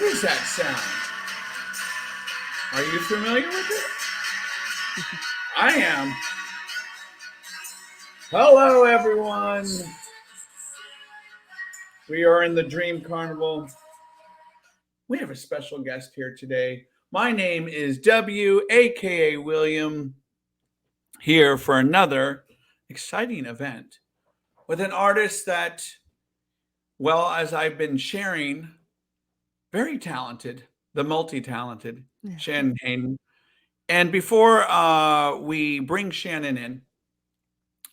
What is that sound? Are you familiar with it? I am. Hello, everyone. We are in the Dream Carnival. We have a special guest here today. My name is W, aka William, here for another exciting event with an artist that, well, as I've been sharing, very talented, the multi talented Shannon Hayden. And before we bring Shannon in,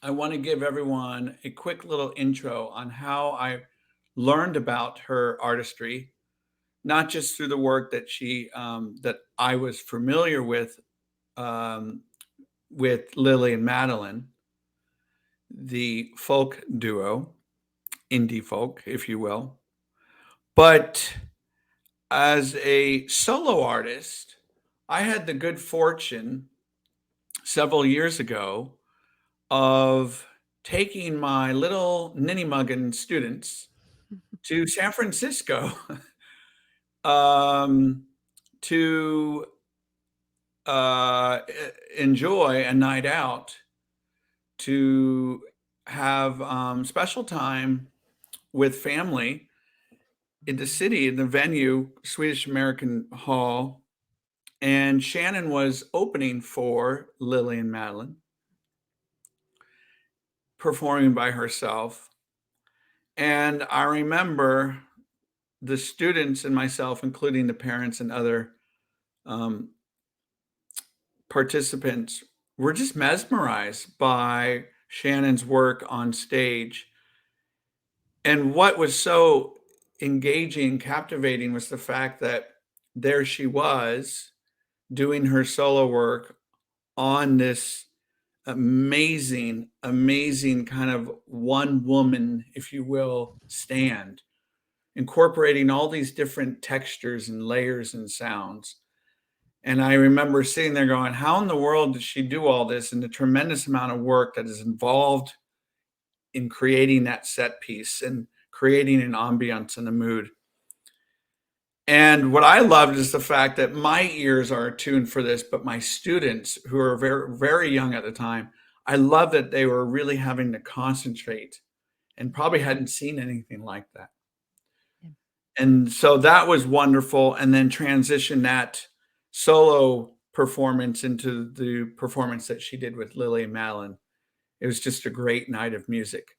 I want to give everyone a quick little intro on how I learned about her artistry, not just through the work that that I was familiar um, with Lily and Madeline, the folk duo, indie folk, if you will, but as a solo artist, I had the good fortune several years ago of taking my little ninny muggin students to San Francisco um, to enjoy a night out, to have special time with family in the city, in the venue, Swedish American Hall. And Shannon was opening for Lily and Madeline, performing by herself. And I remember the students and myself, including the parents and other um, participants, were just mesmerized by Shannon's work on stage. And what was so engaging, captivating was the fact that there she was doing her solo work on this amazing, amazing kind of one woman, if you will, stand, incorporating all these different textures and layers and sounds. And I remember sitting there going, how in the world did she do all this? And the tremendous amount of work that is involved in creating that set piece and creating an ambiance and a mood. And what I loved is the fact that my ears are attuned for this, but my students, who are very, very young at the time, I love that they were really having to concentrate and probably hadn't seen anything like that. Yeah. And so that was wonderful. And then transition that solo performance into the performance that she did with Lily and Madeline. It was just a great night of music.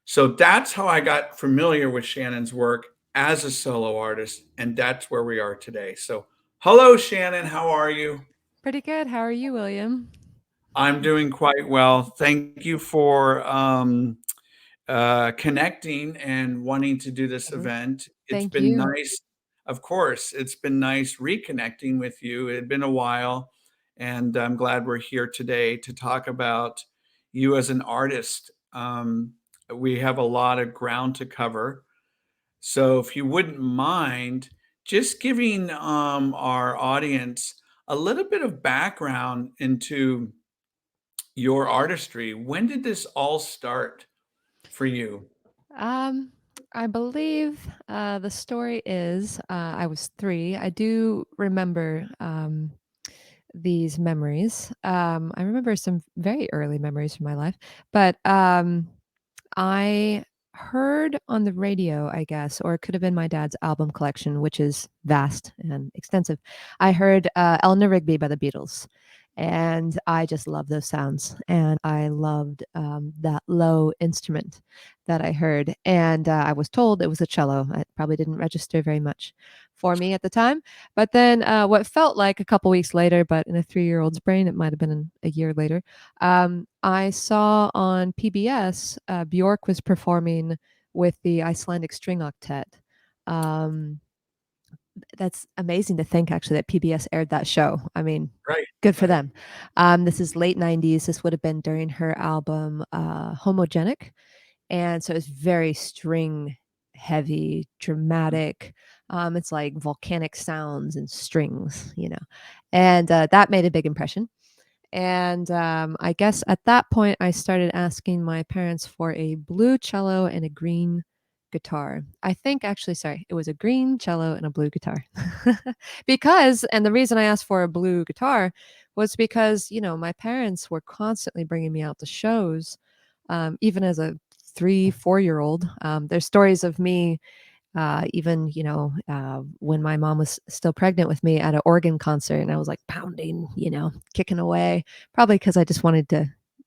So that's how I got familiar with Shannon's work as a solo artist, and that's where we are today. So, hello, Shannon. How are you? Pretty good. How are you, William? I'm doing quite well. Thank you for connecting and wanting to do this Oh, event. It's thank been you. nice. Of course, it's been nice reconnecting with you. It had been a while, and I'm glad we're here today to talk about you as an artist. We have a lot of ground to cover. So, if you wouldn't mind just giving our audience a little bit of background into your artistry. When did this all start for you? Um, I believe the story is I was 3. I do remember these memories. I remember some very early memories from my life, but I heard on the radio, I guess, or it could have been my dad's album collection, which is vast and extensive. I heard Eleanor Rigby by the Beatles. And I just love those sounds. And I loved that low instrument that I heard. And I was told it was a cello. It probably didn't register very much for me at the time. But then what felt like a couple weeks later, but in a 3-year-old's brain, it might have been a year later, I saw on PBS Bjork was performing with the Icelandic String Octet. Um, that's amazing to think, actually, that PBS aired that show. I mean, Right, good for right. them. This is late 90s. This would have been during her album Homogenic. And so it's very string heavy, dramatic. It's like volcanic sounds and strings. And that made a big impression. And I guess at that point, I started asking my parents for a blue cello and a green guitar. I think actually, sorry, it was a green cello and a blue guitar. Because, and the reason I asked for a blue guitar was because, my parents were constantly bringing me out to shows, even as a 3, 4 year old. There's stories of me even when my mom was still pregnant with me at an organ concert, and I was like pounding, kicking away, probably because I just wanted to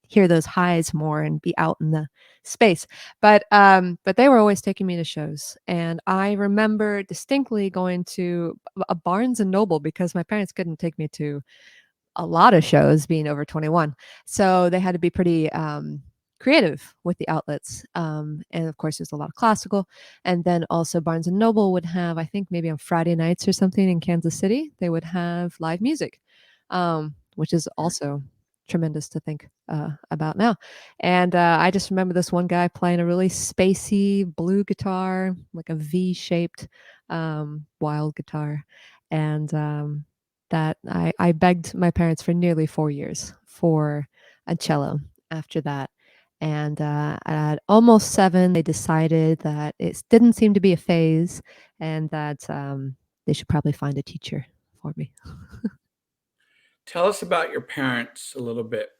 hear those highs more and be out in the space. But they were always taking me to shows, and I remember distinctly going to a Barnes and Noble because my parents couldn't take me to a lot of shows being over 21. So they had to be pretty creative with the outlets. And of course, there's a lot of classical. And then also Barnes and Noble would have, I think maybe on Friday nights or something in Kansas City, they would have live music, which is also tremendous to think about now. And I just remember this one guy playing a really spacey blue guitar, like a V shaped wild guitar. And that I begged my parents for nearly 4 years for a cello after that. And at almost 7, they decided that it didn't seem to be a phase and that they should probably find a teacher for me. Tell us about your parents a little bit.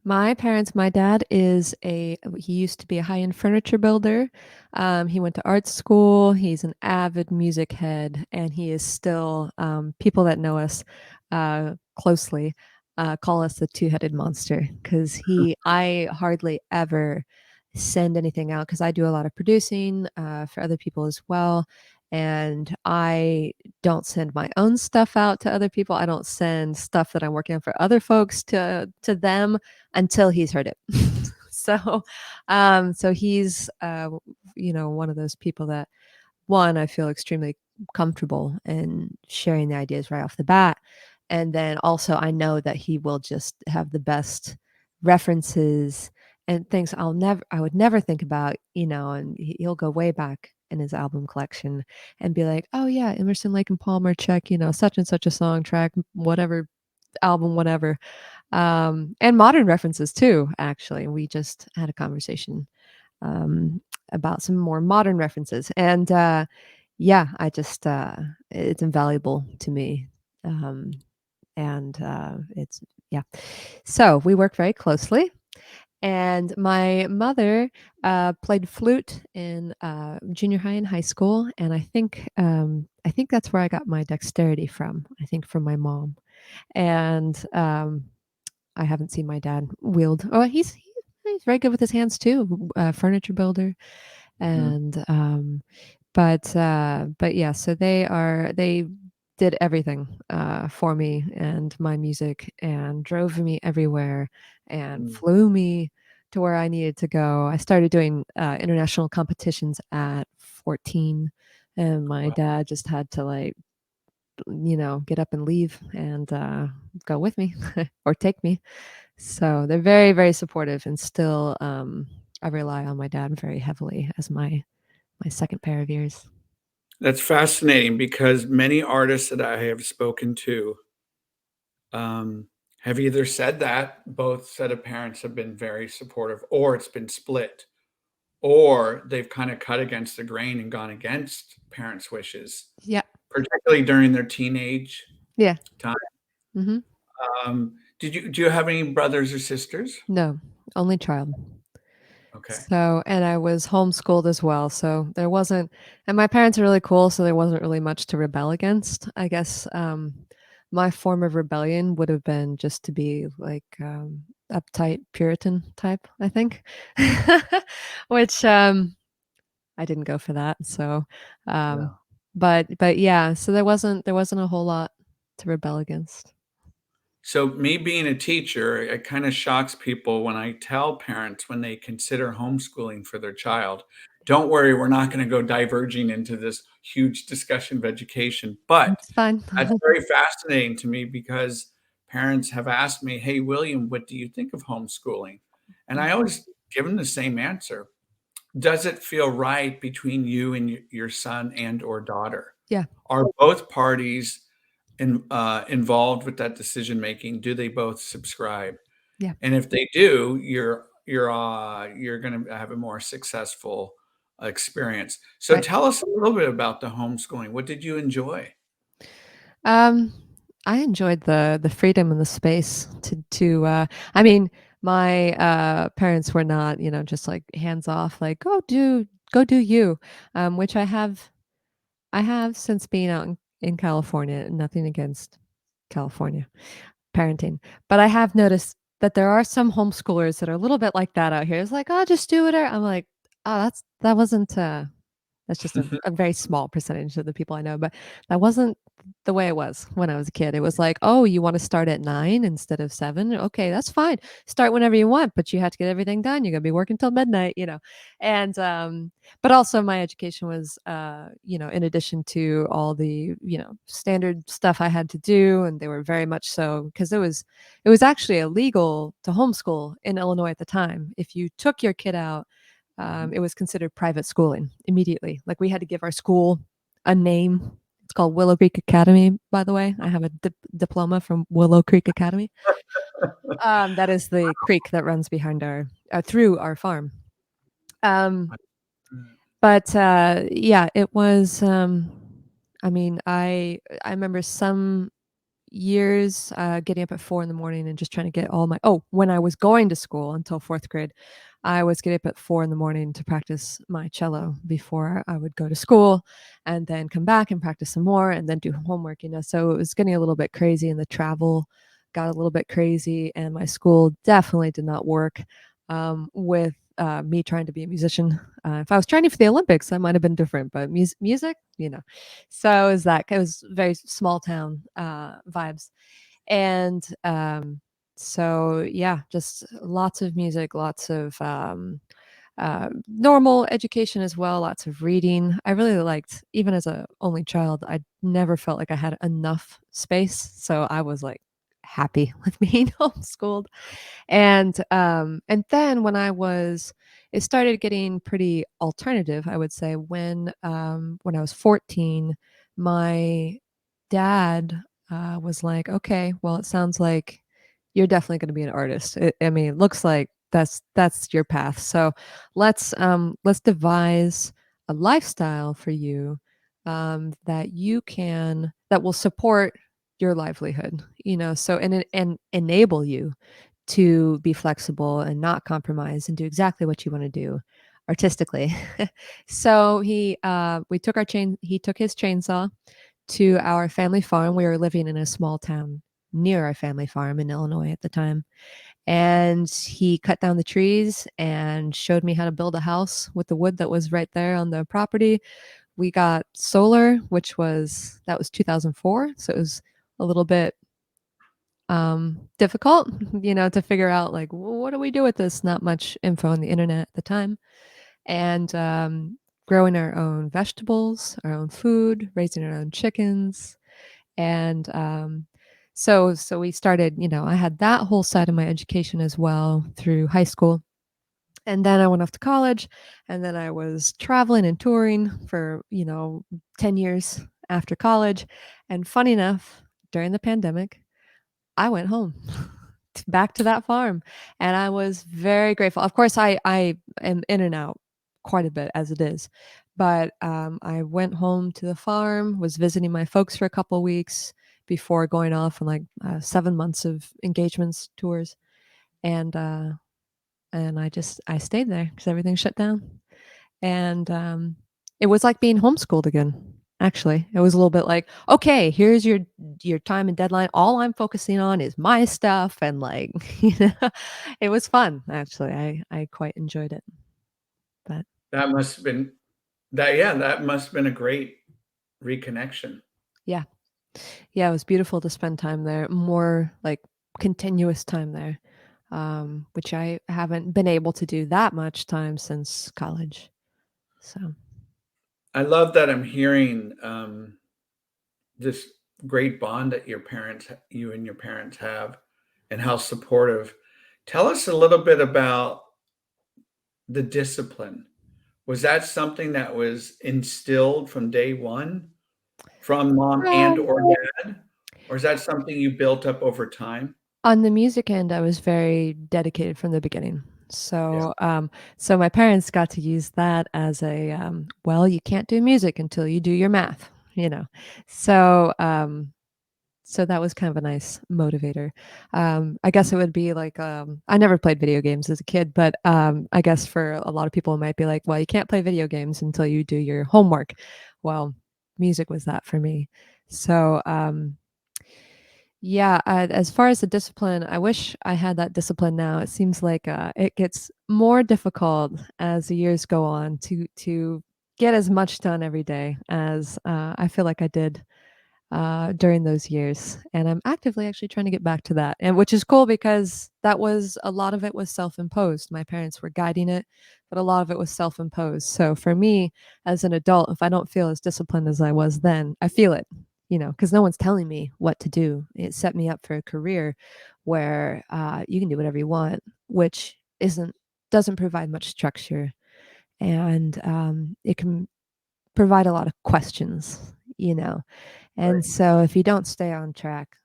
My parents, my dad he used to be a high-end furniture builder. He went to art school. He's an avid music head, and he is still, people that know us closely call us the two-headed monster because I hardly ever send anything out because I do a lot of producing for other people as well. And I don't send my own stuff out to other people. I don't send stuff that I'm working on for other folks to them until he's heard it. So he's one of those people that, one, I feel extremely comfortable in sharing the ideas right off the bat, and then also I know that he will just have the best references and things I would never think about, and he'll go way back in his album collection and be like, oh yeah, Emerson, Lake and Palmer, check, such and such a song track, whatever album, whatever. And modern references too, actually. We just had a conversation about some more modern references. And yeah, it's invaluable to me. Um, and it's, yeah. So we work very closely. And my mother played flute in junior high and high school, and I think that's where I got my dexterity from. I think from my mom, and I haven't seen my dad wield. Oh, he's very good with his hands too. Furniture builder, Mhm. and but yeah. So they did everything for me and my music, and drove me everywhere, and Mm. flew me to where I needed to go. I started doing international competitions at 14, and my Wow. dad just had to like get up and leave and go with me or take me. So they're very, very supportive, and still, I rely on my dad very heavily as my second pair of ears. That's fascinating because many artists that I have spoken to um, have either said that both set of parents have been very supportive, or it's been split, or they've kind of cut against the grain and gone against parents' wishes, Yeah, particularly during their teenage yeah. time. Hmm. Do you have any brothers or sisters? No, only child. Okay. So, and I was homeschooled as well. So there wasn't, and my parents are really cool. So there wasn't really much to rebel against. I guess my form of rebellion would have been just to be like uptight Puritan type, I think, which I didn't go for that. So, Yeah. um, but yeah, so there wasn't a whole lot to rebel against. So me being a teacher, it kind of shocks people when I tell parents when they consider homeschooling for their child, don't worry, we're not going to go diverging into this huge discussion of education. But It's fine. that's very fascinating to me because parents have asked me, "Hey, William, what do you think of homeschooling?" And I always give them the same answer. Does it feel right between you and your son and or daughter? Yeah, Are both parties involved with that decision making? Do they both subscribe? yeah, And if they do, you're gonna have a more successful, experience. So Right. tell us a little bit about the homeschooling. What did you enjoy? Um, I enjoyed the freedom and the space to I mean, my parents were not, just like hands off, like go do you, which I have since being out in California. Nothing against California parenting, but I have noticed that there are some homeschoolers that are a little bit like that out here. It's like, oh, just do it. I'm like, oh, that wasn't that's just a very small percentage of the people I know, but that wasn't the way it was when I was a kid. It was like, "Oh, you wanna start at 9 instead of 7? Okay, that's fine. Start whenever you want, but you have to get everything done. You're gonna be working till midnight," you know? And, but also my education was, in addition to all the, standard stuff I had to do, and they were very much so because it was actually illegal to homeschool in Illinois at the time. If you took your kid out, it was considered private schooling immediately. Like we had to give our school a name. It's called Willow Creek Academy, by the way. I have a diploma from Willow Creek Academy. That is the creek that runs behind through our farm. Um, but yeah, it was. I mean, I remember some years getting up at 4 in the morning and just trying to get all my when I was going to school until fourth grade, I was getting up at 4 in the morning to practice my cello before I would go to school and then come back and practice some more and then do homework, so it was getting a little bit crazy and the travel got a little bit crazy and my school definitely did not work with me trying to be a musician. If I was training for the Olympics, that might have been different, but music, so it was very small town vibes. And so, yeah, just lots of music, lots of normal education as well, lots of reading. I really liked, even as a only child, I never felt like I had enough space. So I was like happy with being homeschooled. And then it started getting pretty alternative, I would say, when I was 14, my dad was like, "Okay, well, it sounds like you're definitely going to be an artist. I mean, it looks like that's your path. So let's devise a lifestyle for you that will support your livelihood, so and enable you to be flexible and not compromise and do exactly what you want to do artistically." So he took his chainsaw to our family farm. We were living in a small town near our family farm in Illinois at the time. And he cut down the trees and showed me how to build a house with the wood that was right there on the property. We got solar, that was 2004, so it was a little bit difficult, to figure out like, what do we do with this? Not much info on the internet at the time. And growing our own vegetables, our own food, raising our own chickens. And so we started, I had that whole side of my education as well through high school. And then I went off to college, and then I was traveling and touring for, 10 years after college. And funny enough, during the pandemic, I went home back to that farm, and I was very grateful. Of course, I am in and out quite a bit as it is, but I went home to the farm, was visiting my folks for a couple weeks before going off on like 7 months of engagements, tours, and I stayed there because everything shut down, and it was like being homeschooled again. Actually, it was a little bit like, okay, here's your time and deadline. All I'm focusing on is my stuff, and like, it was fun. Actually, I quite enjoyed it. But That must have been that yeah, that must have been a great reconnection. yeah, yeah, it was beautiful to spend time there, more like continuous time there, which I haven't been able to do that much time since college. So I love that I'm hearing, this great bond that you and your parents have and how supportive. Tell us a little bit about the discipline. Was that something that was instilled from day one from mom and um, or dad? Or is that something you built up over time? on the music end, I was very dedicated from the beginning. Yeah. So my parents got to use that as a well, you can't do music until you do your math, you know. So so that was kind of a nice motivator. I guess it would be like I never played video games as a kid, but I guess for a lot of people it might be like, well, you can't play video games until you do your homework. Well, music was that for me. So yeah, as far as the discipline, I wish I had that discipline now. It seems like it gets more difficult as the years go on to get as much done every day as I feel like I did during those years. And I'm actively actually trying to get back to that, and which is cool because that was a lot of it was self-imposed. My parents were guiding it, but a lot of it was self-imposed. So for me, as an adult, if I don't feel as disciplined as I was then, I feel it, you know, because no one's telling me what to do. It set me up for a career where you can do whatever you want, which isn't doesn't provide much structure, and it can provide a lot of questions, you know. And Right. so if you don't stay on track,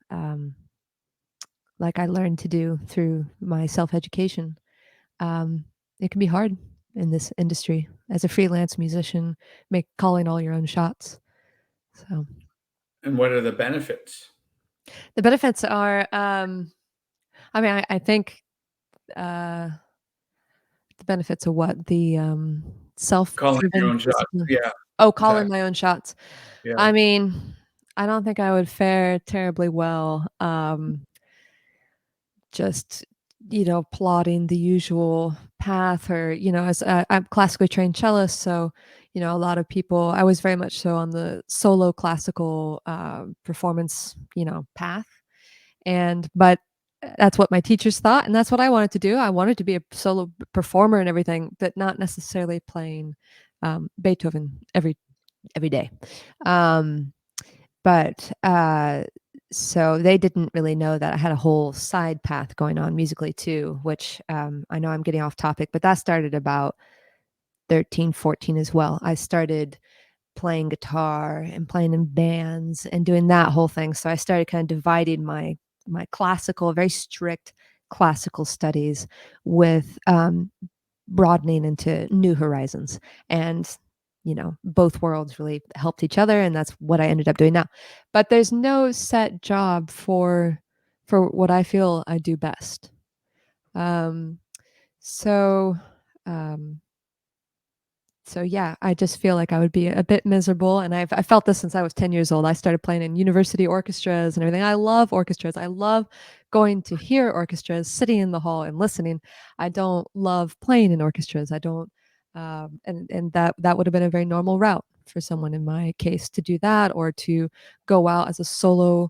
like I learned to do through my self-education, um, it can be hard in this industry as a freelance musician, make calling all your own shots. So And what are the benefits? the benefits are, I mean, I think uh, the benefits of what the Calling your self-driven own shots. discipline. Yeah, Oh, calling exactly. my own shots. Yeah. I mean, I don't think I would fare terribly well. Just, you know, plotting the usual path, or, you know, as I'm classically trained cellist, so, you know, a lot of people, I was very much so on the solo classical performance, you know, path. And but that's what my teachers thought, and that's what I wanted to do. I wanted to be a solo performer and everything, but not necessarily playing Beethoven every day. Um, but, so they didn't really know that I had a whole side path going on musically too, which, I know I'm getting off topic, but that started about 13, 14 as well. I started playing guitar and playing in bands and doing that whole thing. So I started kind of dividing my classical, very strict classical studies with, broadening into new horizons. And, you know, both worlds really helped each other, and that's what I ended up doing now. But there's no set job for what I feel I do best. Um, so um, so yeah, I just feel like I would be a bit miserable, and I felt this since I was 10 years old. I started playing in university orchestras and everything. I love orchestras. I love going to hear orchestras, sitting in the hall and listening. I don't love playing in orchestras. I don't, and that would have been a very normal route for someone in my case to do that, or to go out as a solo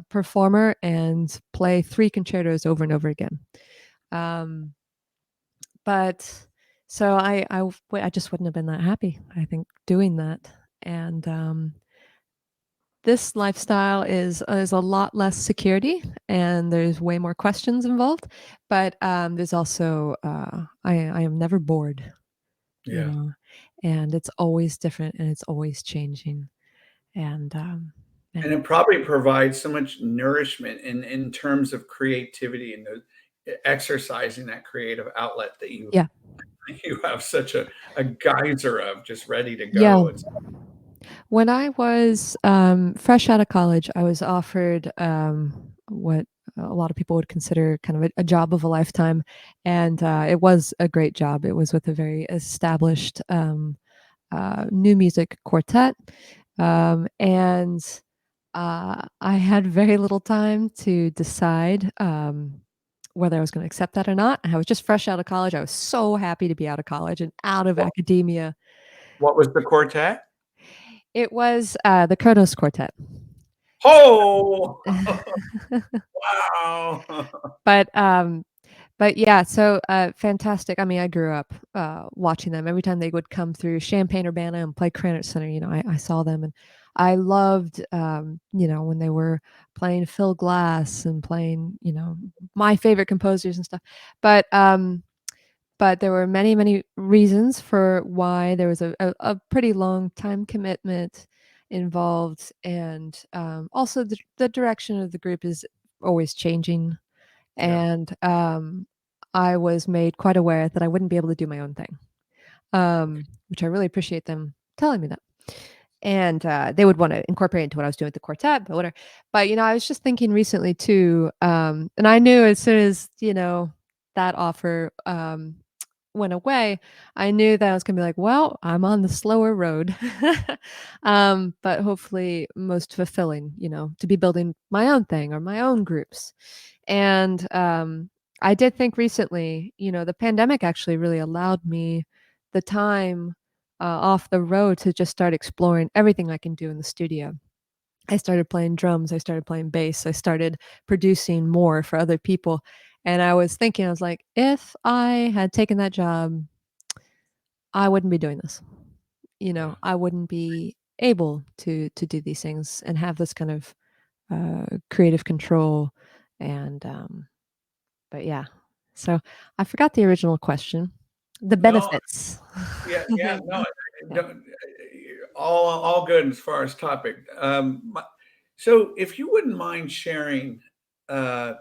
performer and play three concertos over and over again. Um, but so I just wouldn't have been that happy, I think, doing that. And this lifestyle is a lot less security, and there's way more questions involved. But there's also I am never bored, you Yeah. know, and it's always different and it's always changing. And yeah, And it probably provides so much nourishment in terms of creativity and the exercising that creative outlet that you yeah, you have such a geyser of just ready to yeah. go. It's When I was, fresh out of college, I was offered, what a lot of people would consider kind of a job of a lifetime, and, it was a great job. It was with a very established, new music quartet, and, I had very little time to decide, whether I was gonna accept that or not. I was just fresh out of college. I was so happy to be out of college and out of what academia. what was the quartet? It was, the Kronos Quartet. Oh, wow. But, but yeah, so, fantastic. I mean, I grew up, watching them. Every time they would come through Champaign-Urbana and play Cranach Center, you know, I saw them, and I loved, you know, when they were playing Phil Glass and playing, you know, my favorite composers and stuff. But, but there were many, many reasons for why there was a pretty long time commitment involved, and, also the direction of the group is always changing. Yeah. And, I was made quite aware that I wouldn't be able to do my own thing, which I really appreciate them telling me that. And they would want to incorporate into what I was doing with the quartet, but whatever. But I was just thinking recently too, and I knew as soon as that offer went away, I knew that I was gonna be like, well, I'm on the slower road, but hopefully most fulfilling, to be building my own thing or my own groups. And I did think recently, the pandemic actually really allowed me the time off the road to just start exploring everything I can do in the studio. I started playing drums, I started playing bass, I started producing more for other people. And I was thinking, I was like, if I had taken that job, I wouldn't be doing this. Yeah. I wouldn't be able to do these things and have this kind of creative control. And but yeah. So I forgot the original question. The No, benefits. yeah, yeah, no, Yeah. don't, all good as far as topic. So if you wouldn't mind sharing,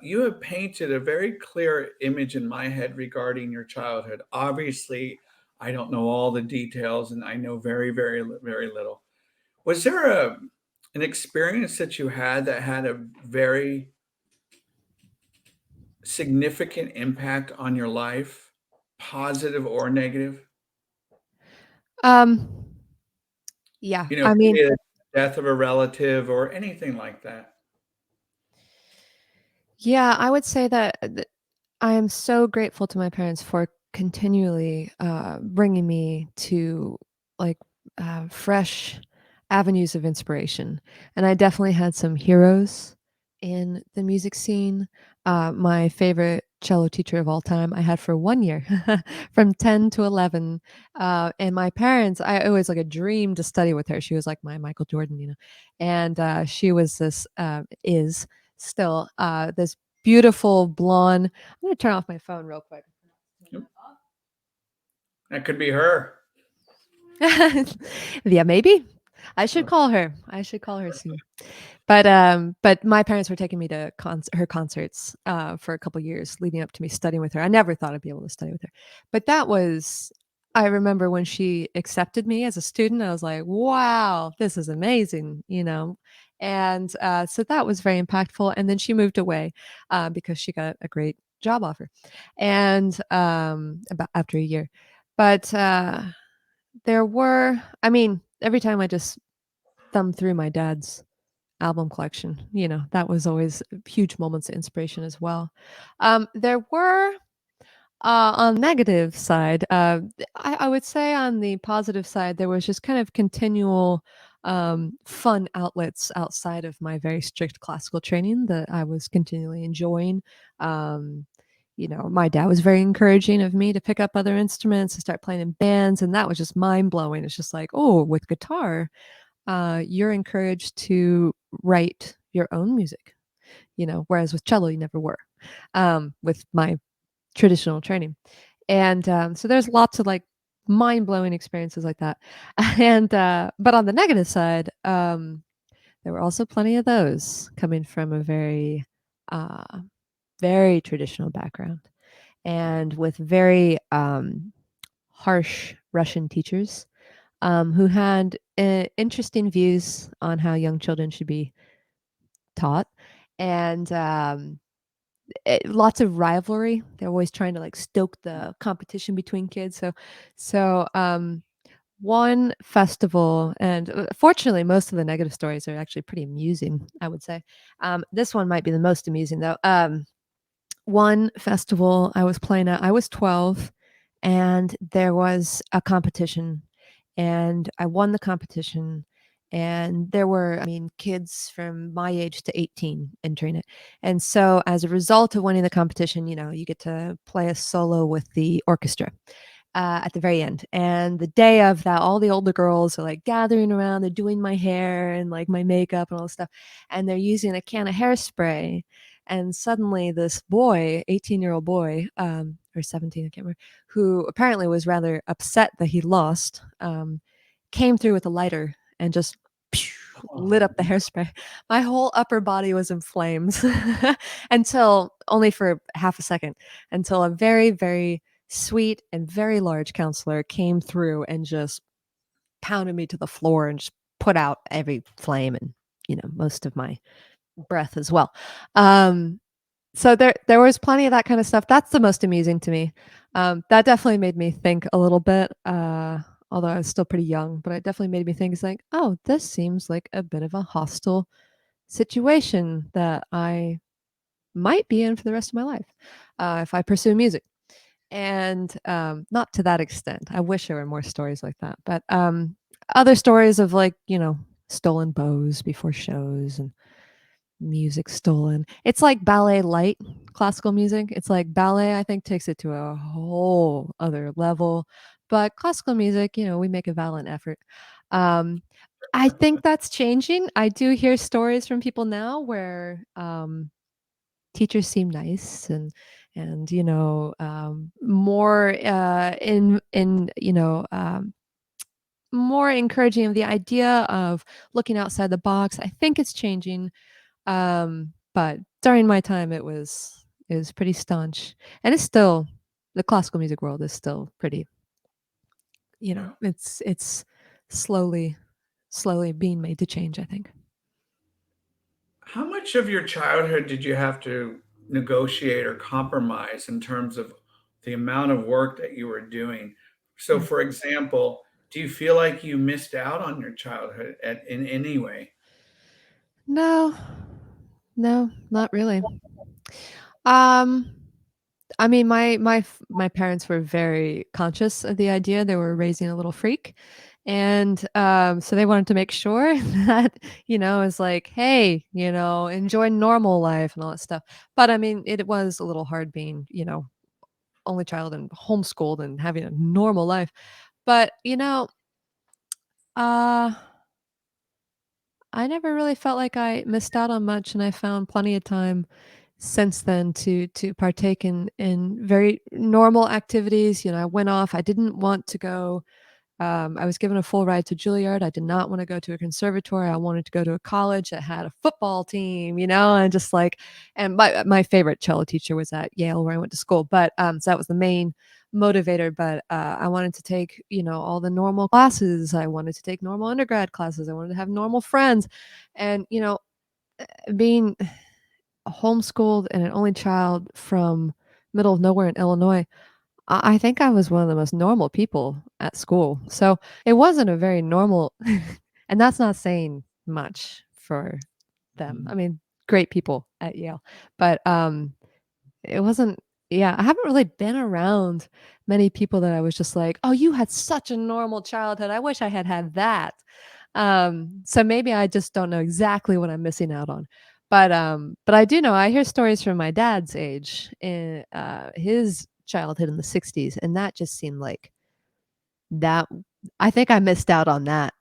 you have painted a very clear image in my head regarding your childhood. Obviously, I don't know all the details, and I know very, very, very little. Was there an experience that you had that had a very significant impact on your life, positive or negative? Um, yeah, I Could mean, be a death of a relative or anything like that. yeah, I would say that I am so grateful to my parents for continually bringing me to like fresh avenues of inspiration. And I definitely had some heroes in the music scene. My favorite cello teacher of all time, I had for 1 year from 10 to 11. And my parents, I always like a dream to study with her. She was like my Michael Jordan, and she was is still this beautiful blonde. I'm gonna turn off my phone real quick. Yep. That could be her. Yeah, maybe. I should Uh, call her. I should call her soon. But my parents were taking me to her concerts for a couple years leading up to me studying with her. I never thought I'd be able to study with her, but that was. I remember when she accepted me as a student, I was like, "Wow, this is amazing," and so that was very impactful. And then she moved away because she got a great job offer, and about after a year. But I mean, every time I just thumbed through my dad's album collection. That was always huge moments of inspiration as well. There were on the negative side, I would say on the positive side, there was just kind of continual fun outlets outside of my very strict classical training that I was continually enjoying. Um, my dad was very encouraging of me to pick up other instruments and start playing in bands, and that was just mind blowing. It's just like, oh, with guitar, you're encouraged to write your own music, whereas with cello, you never were, with my traditional training. And so there's lots of like mind blowing experiences like that. And, but on the negative side, there were also plenty of those coming from a uh, very traditional background and with very harsh Russian teachers who had interesting views on how young children should be taught, and lots of rivalry. They're always trying to like stoke the competition between kids. So one festival, and fortunately, most of the negative stories are actually pretty amusing. I would say this one might be the most amusing though. One festival I was playing at, I was 12, and there was a competition, and I won the competition. And there were, I mean, kids from my age to 18 entering it. And so, as a result of winning the competition, you get to play a solo with the orchestra at the very end. And the day of that, all the older girls are like gathering around. They're doing my hair and like my makeup and all this stuff. And they're using a can of hairspray. And suddenly, this boy, 18-year-old boy, or 17, I can't remember, who apparently was rather upset that he lost, came through with a lighter and just lit Oh, up the hairspray. My whole upper body was in flames until only for half a second, until a very, very sweet and very large counselor came through and just pounded me to the floor and just put out every flame and, most of my breath as well. Um, so there was plenty of that kind of stuff. That's the most amusing to me. That definitely made me think a little bit, although I was still pretty young, but it definitely made me think, it's like, "Oh, this seems like a bit of a hostile situation that I might be in for the rest of my life, if I pursue music." And, not to that extent. I wish there were more stories like that, but, other stories of, like, stolen bows before shows and music stolen. It's like ballet light, classical music. It's like ballet, I think, takes it to a whole other level, but classical music, we make a valiant effort. Um, I think that's changing. I do hear stories from people now where, teachers seem nice and, more, more encouraging of the idea of looking outside the box. I think it's changing. But during my time, it was pretty staunch, and it's still the classical music world is still pretty, yeah. it's slowly being made to change, I think. How much of your childhood did you have to negotiate or compromise in terms of the amount of work that you were doing? So, Mm. for example, do you feel like you missed out on your childhood in any way? No. No, not really. Um, I mean, my parents were very conscious of the idea. They were raising a little freak, and, so they wanted to make sure that, it's like, "Hey, enjoy normal life," and all that stuff. But, I mean, it was a little hard being, only child and homeschooled and having a normal life. But, uh, I never really felt like I missed out on much, and I found plenty of time since then to partake in very normal activities. I went off. I didn't want to go. I was given a full ride to Juilliard. I did not want to go to a conservatory. I wanted to go to a college that had a football team, and just like, and my favorite cello teacher was at Yale where I went to school. But so that was the main motivator. But I wanted to take, all the normal classes. I wanted to take normal undergrad classes. I wanted to have normal friends, and being homeschooled and an only child from middle of nowhere in Illinois, I think I was one of the most normal people at school. So it wasn't a very normal and that's not saying much for them. I Mhm. mean, great people at Yale, but, it wasn't yeah, I haven't really been around many people that I was just like, "Oh, you had such a normal childhood. I wish I had had that." So maybe I just don't know exactly what I'm missing out on. But I do know I hear stories from my dad's age in, his childhood in the '60s, and that just seemed like that I think I missed out on that.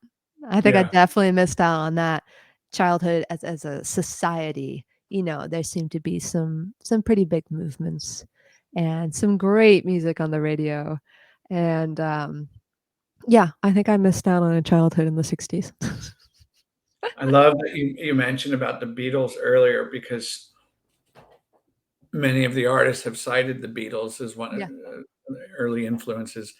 I think I Yeah, definitely missed out on that childhood as a society. There seemed to be some pretty big movements and some great music on the radio. And yeah, I think I missed out on a childhood in the '60s. I love that you mentioned about the Beatles earlier because many of the artists have cited the Beatles as one of Yeah. the early influences.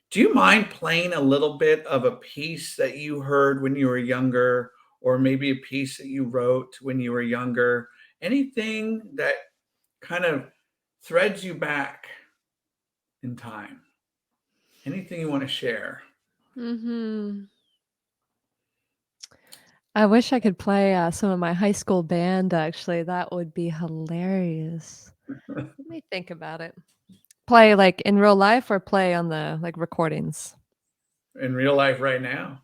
Do you mind playing a little bit of a piece that you heard when you were younger, or maybe a piece that you wrote when you were younger? Anything that kind of threads you back in time? Anything you want to share? Mhm. I wish I could play, some of my high school band, actually, that would be hilarious. Let me think about it. Play, like, in real life or play on the, like, recordings? In real life right now?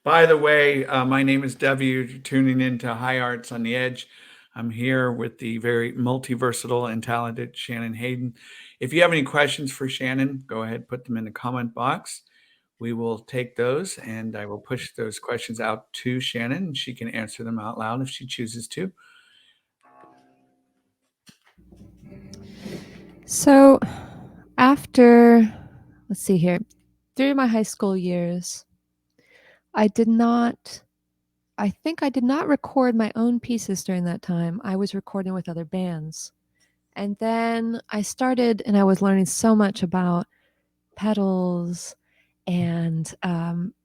By the way, my name is W. You're tuning in to High Arts on the Edge. I'm here with the very multiversatile and talented Shannon Hayden. If you have any questions for Shannon, go ahead, put them in the comment box. We will take those and I will push those questions out to Shannon and she can answer them out loud if she chooses to. So, after let's see here, through my high school years, I did not, I think I did not record my own pieces during that time. I was recording with other bands. And then I started, and I was learning so much about pedals and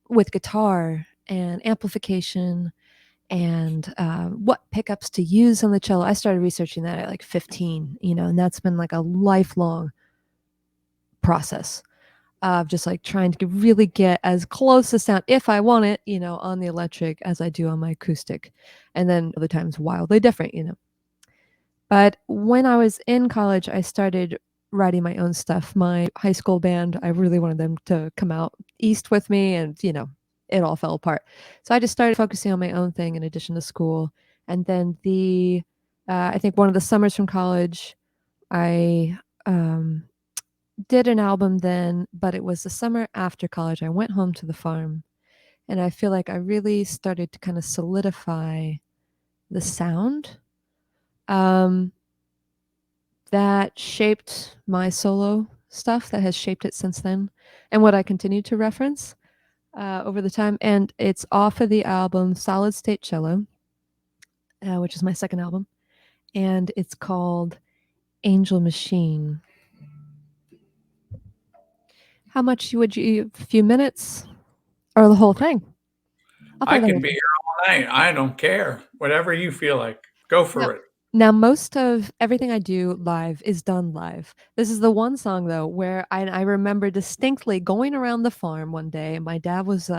with guitar and amplification and what pickups to use on the cello. I started researching that at like 15, and that's been like a lifelong process of just like trying to really get as close to sound, if I want it, on the electric as I do on my acoustic. And then other times wildly different. But when I was in college, I started writing my own stuff. My high school band, I really wanted them to come out east with me, and it all fell apart. So I just started focusing on my own thing in addition to school. And then I think one of the summers from college, I um, did an album then, but it was the summer after college. I went home to the farm, and I feel like I really started to kind of solidify the sound. Um, that shaped my solo stuff, that has shaped it since then, and what I continue to reference over the time. And it's off of the album Solid State Cello, which is my second album, and it's called Angel Machine. How much would you? A few minutes or the whole thing? I'll I play the can whole be thing. here all night. I don't care. Whatever you feel like. Go No. for it. Now, most of everything I do live is done live. This is the one song, though, where I remember distinctly going around the farm one day, and my dad was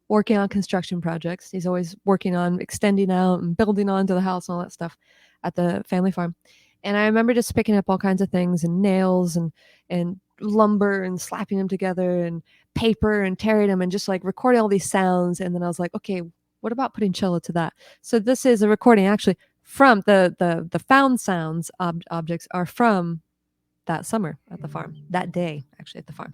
working on construction projects. He's always working on extending out and building onto the house and all that stuff at the family farm. And I remember just picking up all kinds of things and nails and lumber and slapping them together and paper and tearing them and just like recording all these sounds. And then I was like, okay, what about putting cello to that? So this is a recording actually from the found sounds objects are from that summer at the farm, that day actually at the farm.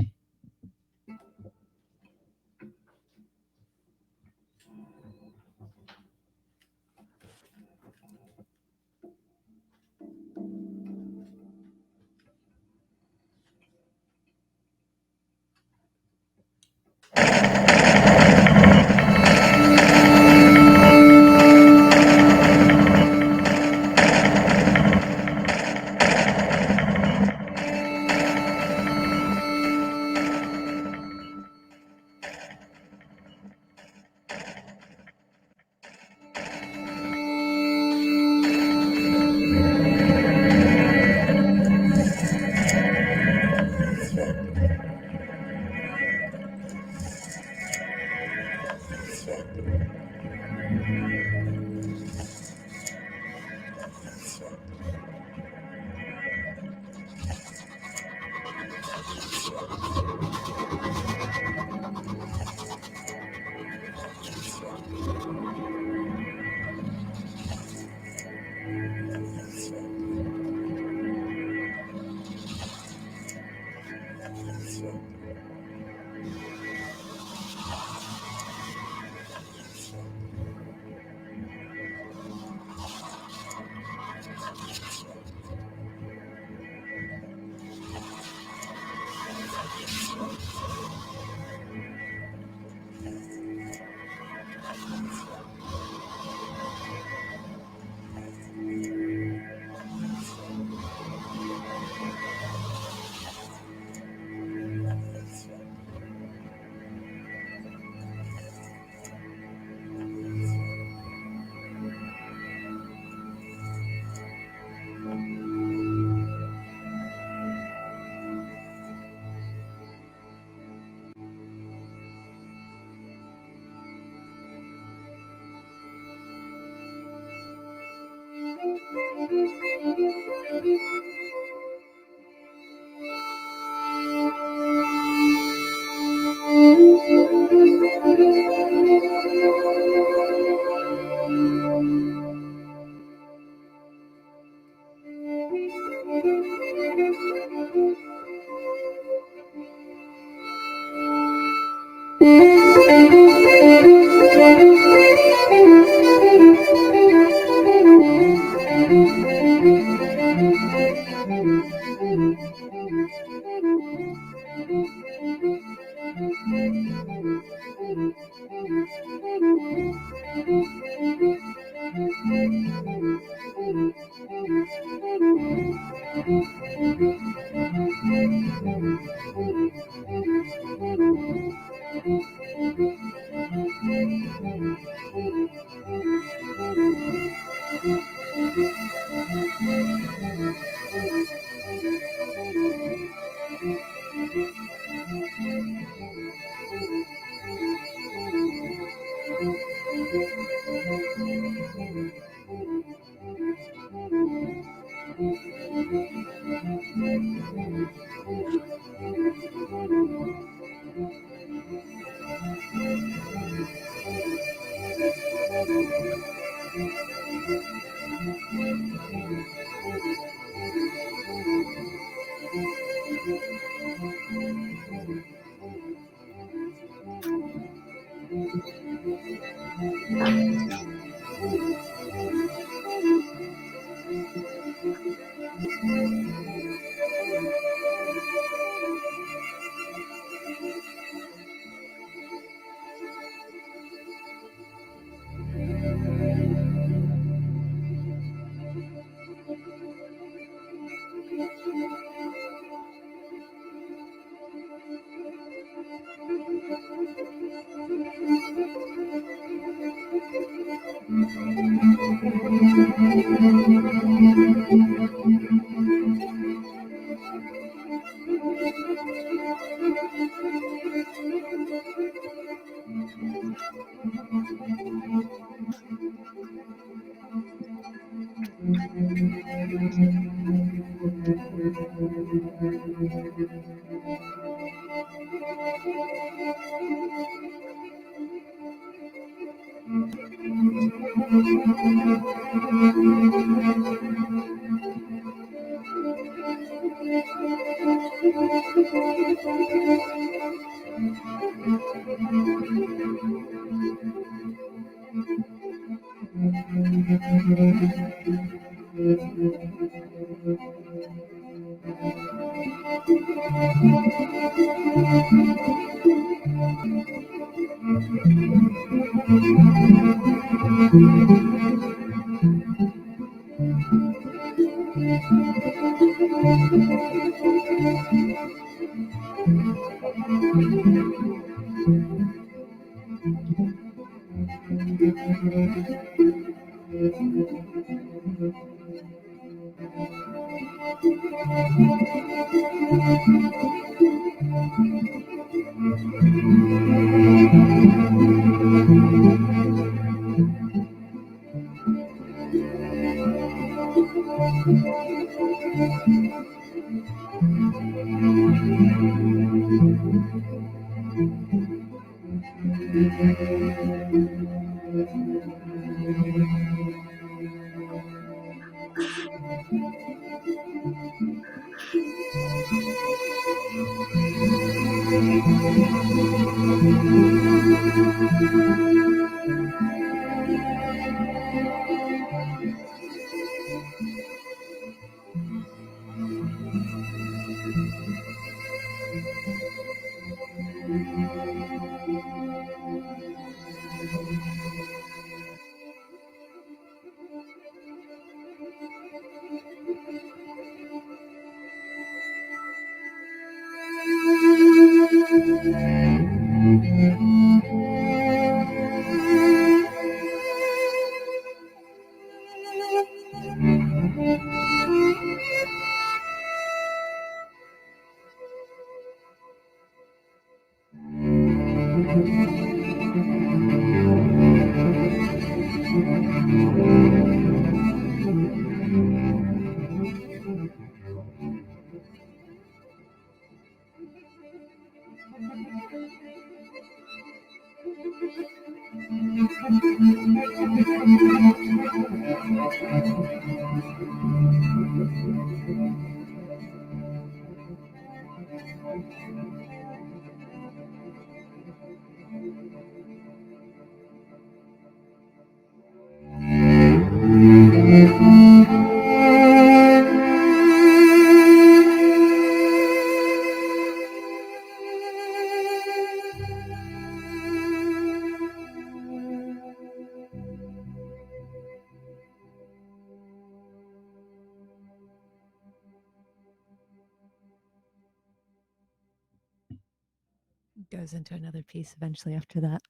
Goes into another piece eventually after that.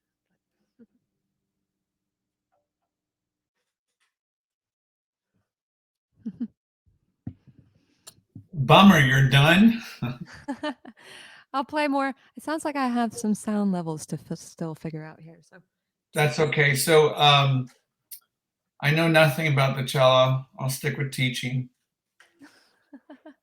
Bummer, you're done. I'll play more. It sounds like I have some sound levels to still figure out here. So That's okay. So I know nothing about the cello. I'll stick with teaching,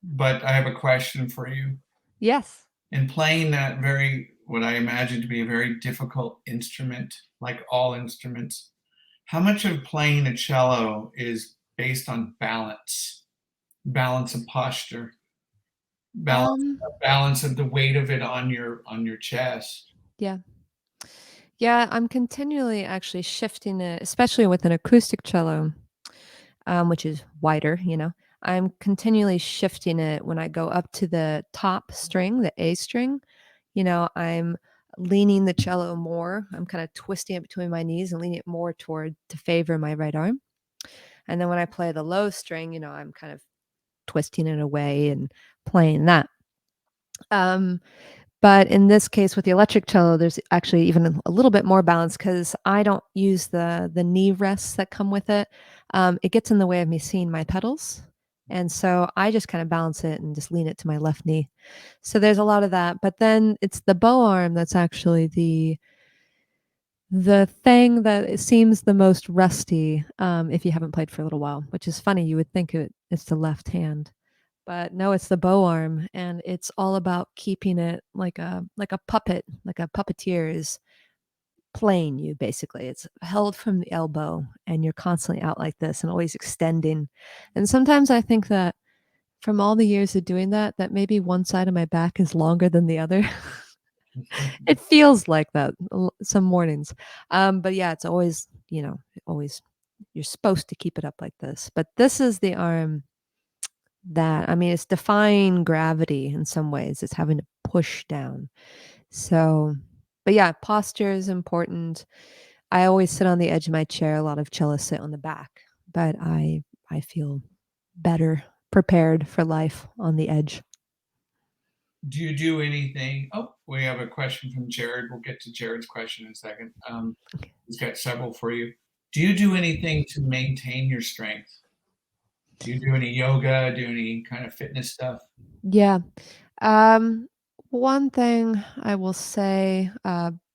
but I have a question for you. yes. In playing that very, what I imagine to be a very difficult instrument, like all instruments, how much of playing a cello is based on balance, balance of posture, balance, Um, balance of the weight of it on your chest? yeah. Yeah, I'm continually actually shifting it, especially with an acoustic cello, which is wider, you know. I'm continually shifting it when I go up to the top string, the A string. You know, I'm leaning the cello more. I'm kind of twisting it between my knees and leaning it more toward to favor my right arm. And then when I play the low string, you know, I'm kind of twisting it away and playing that. Um, but in this case with the electric cello, there's actually even a little bit more balance because I don't use the knee rests that come with it. It gets in the way of me seeing my pedals. And so I just kind of balance it and just lean it to my left knee. So there's a lot of that. But then it's the bow arm that's actually the thing that it seems the most rusty if you haven't played for a little while, which is funny. You would think it's the left hand. But no, it's the bow arm, and it's all about keeping it like a puppet, like a puppeteer is playing you basically. It's held from the elbow, and you're constantly out like this and always extending. And sometimes I think that from all the years of doing that, that maybe one side of my back is longer than the other. It feels like that some mornings. But yeah, it's always, you know, always you're supposed to keep it up like this. But this is the arm that I mean, it's defying gravity in some ways. It's having to push down. So, but yeah, posture is important. I always sit on the edge of my chair. A lot of cellists sit on the back, but I feel better prepared for life on the edge. Do you do anything? Oh, we have a question from Jared. We'll get to Jared's question in a second. He's got several for you. Do you do anything to maintain your strength? Do you do any yoga? Do any kind of fitness stuff? Yeah. Um, One thing I will say,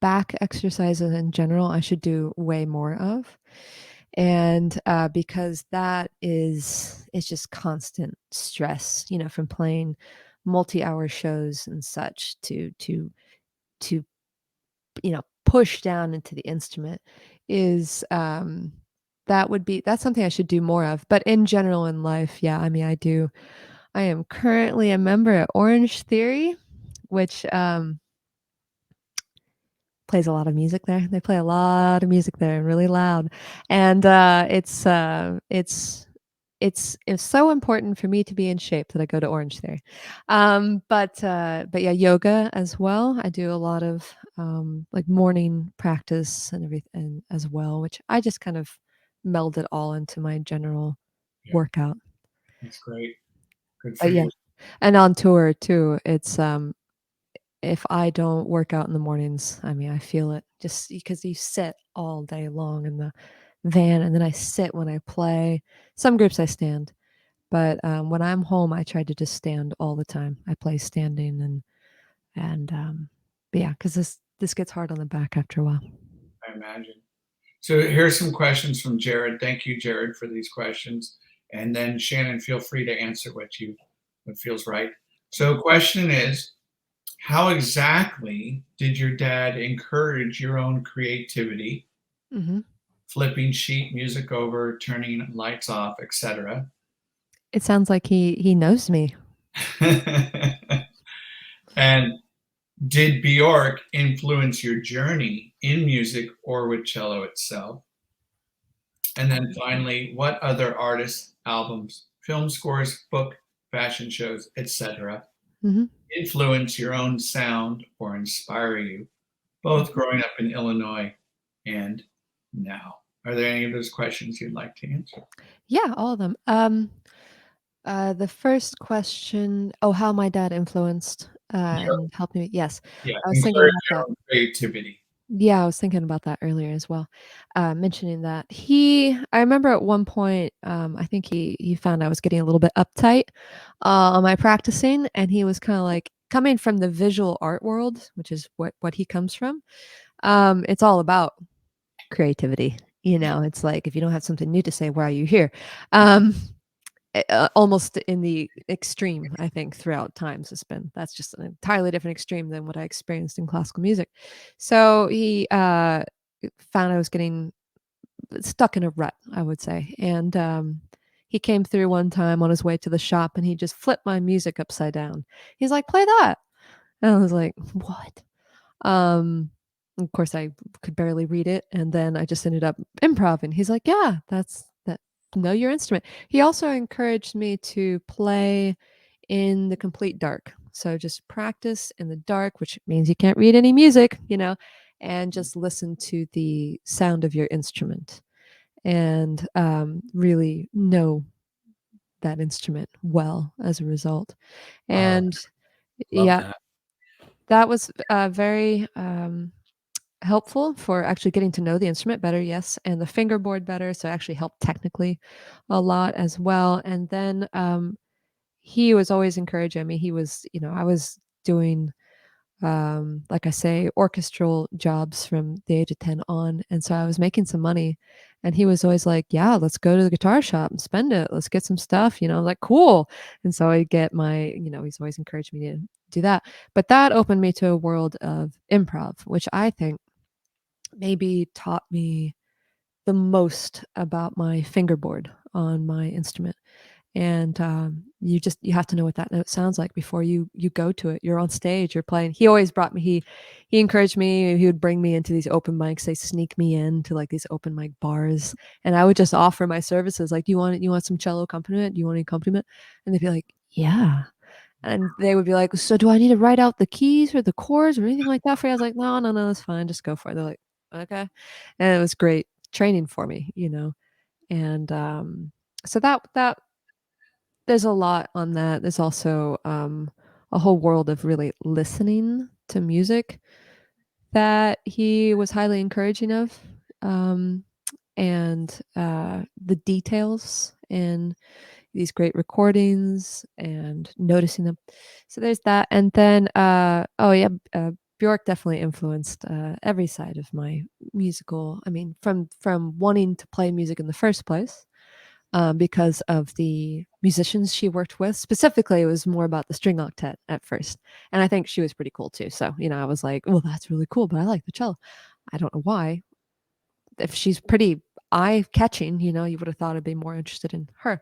back exercises in general, I should do way more of. And because that is it's just constant stress, you know, from playing multi-hour shows and such to you know push down into the instrument is that's something I should do more of. But in general in life, yeah, I mean I am currently a member at Orange Theory, which plays a lot of music there. They play a lot of music there, really loud, and it's so important for me to be in shape that I go to Orange Theory. But yeah, yoga as well. I do a lot of like morning practice and everything as well, which I just kind of meld it all into my general Yeah, workout. that's great. Good for But yeah, you. and on tour too, it's if I don't work out in the mornings, I mean, I feel it just because you sit all day long in the van, and then I sit when I play. Some groups I stand, but when I'm home, I try to just stand all the time. I play standing and but yeah, because this gets hard on the back after a while. I imagine. So here's some questions from Jared. Thank you, Jared, for these questions. And then Shannon, feel free to answer what feels right. So question is, how exactly did your dad encourage your own creativity, Hmm. flipping sheet music over, turning lights off, etc.? It sounds like he knows me. And did Bjork influence your journey in music or with cello itself? And then finally, what other artists, albums, film scores, book, fashion shows, etc., Hmm. influence your own sound or inspire you, both growing up in Illinois and now? Are there any of those questions you'd like to answer? Yeah, all of them. The first question, oh, how my dad influenced. Yeah, and help me. Yes, yeah, I was thinking encourage about their that. own creativity. Yeah, I was thinking about that earlier as well. Mentioning that I remember at one point, I think he found I was getting a little bit uptight on my practicing, and he was kind of like coming from the visual art world, which is what he comes from. It's all about creativity. It's like if you don't have something new to say, why are you here? Um, Almost in the extreme, I think, throughout times has been. That's just an entirely different extreme than what I experienced in classical music. So he found I was getting stuck in a rut, I would say. And he came through one time on his way to the shop and he just flipped my music upside down. He's like, play that. And I was like, what? Of course, I could barely read it, and then I just ended up improv. He's like, "Yeah, that's that. Know your instrument." He also encouraged me to play in the complete dark. So just practice in the dark, which means you can't read any music, and just listen to the sound of your instrument and really know that instrument well as a result. Oh, And love yeah, that. that was very helpful for actually getting to know the instrument better, yes, and the fingerboard better, so it actually helped technically a lot as well. And then he was always encouraging me. He was, I was doing like I say, orchestral jobs from the age of 10 on, and so I was making some money, and he was always like, "Yeah, let's go to the guitar shop and spend it. Let's get some stuff," like, "Cool." And so I get my, he's always encouraged me to do that. But that opened me to a world of improv, which I think maybe taught me the most about my fingerboard on my instrument. And you have to know what that note sounds like before you go to it. You're on stage, you're playing. He always brought me. He encouraged me. He would bring me into these open mics. They sneak me into like these open mic bars, and I would just offer my services. Like, you want some cello accompaniment? Do you want any accompaniment? And they'd be like, yeah. And they would be like, so do I need to write out the keys or the chords or anything like that for you? I was like, no, no, no, that's fine. Just go for it. They're like, okay. And it was great training for me. And so that there's a lot on that. There's also a whole world of really listening to music that he was highly encouraging of. Um, and the details in these great recordings and noticing them. So there's that. And then, oh yeah, Bjork definitely influenced every side of my musical. I mean, from wanting to play music in the first place, because of the musicians she worked with. Specifically, it was more about the string octet at first, and I think she was pretty cool too. So I was like, well, that's really cool, but I like the cello. I don't know why. If she's pretty eye catching, you would have thought I'd be more interested in her.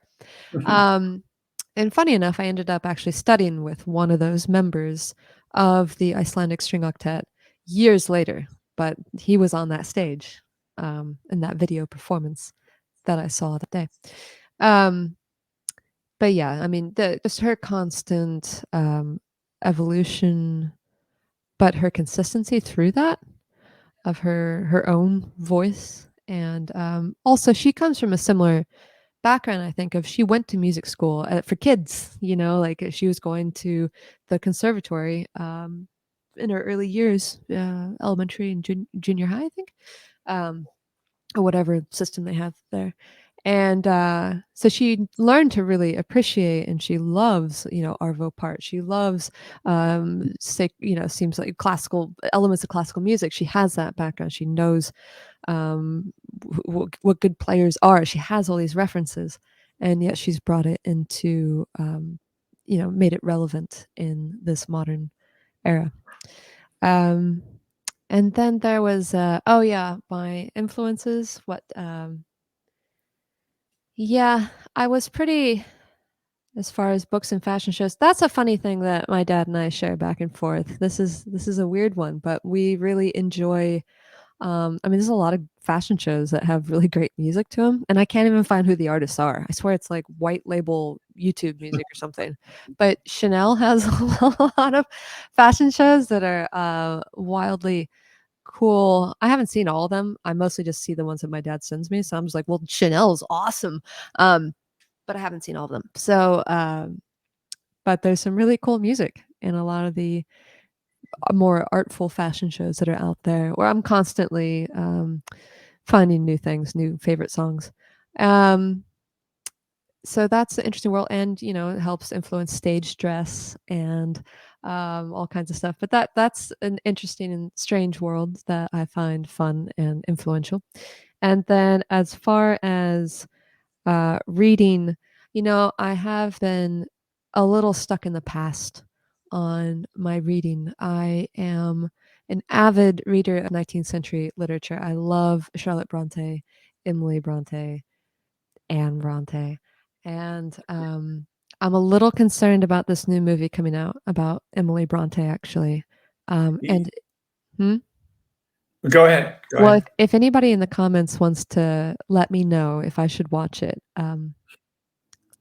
Um, and funny enough, I ended up actually studying with one of those members of the Icelandic string octet years later, but he was on that stage in that video performance that I saw that day. Um, but yeah, I mean, just her constant evolution, but her consistency through that of her own voice, and also she comes from a similar background, I think, of she went to music school for kids, like she was going to the conservatory in her early years, elementary and junior high, I think, um, or whatever system they have there. And so she learned to really appreciate, and she loves, Arvo Part. She loves, say, seems like classical elements of classical music. She has that background. She knows what good players are. She has all these references, and yet she's brought it into, made it relevant in this modern era. Um, and then there was, oh yeah, my influences. Yeah, I was pretty, as far as books and fashion shows. That's a funny thing that my dad and I share back and forth. This is a weird one, but we really enjoy. I mean, there's a lot of fashion shows that have really great music to them, and I can't even find who the artists are. I swear it's like white label YouTube music or something. But Chanel has a lot of fashion shows that are wildly cool. I haven't seen all of them. I mostly just see the ones that my dad sends me. So I'm just like, well, Chanel's awesome. But I haven't seen all of them. So but there's some really cool music in a lot of the more artful fashion shows that are out there, where I'm constantly finding new things, new favorite songs. Um, so that's an interesting world, and it helps influence stage dress and all kinds of stuff. But that's an interesting and strange world that I find fun and influential. And then as far as reading, I have been a little stuck in the past on my reading. I am an avid reader of 19th century literature. I love Charlotte Bronte, Emily Bronte, Anne Bronte. And I'm a little concerned about this new movie coming out about Emily Bronte, actually. And hmm? Go ahead. Go Well, ahead. if anybody in the comments wants to let me know if I should watch it,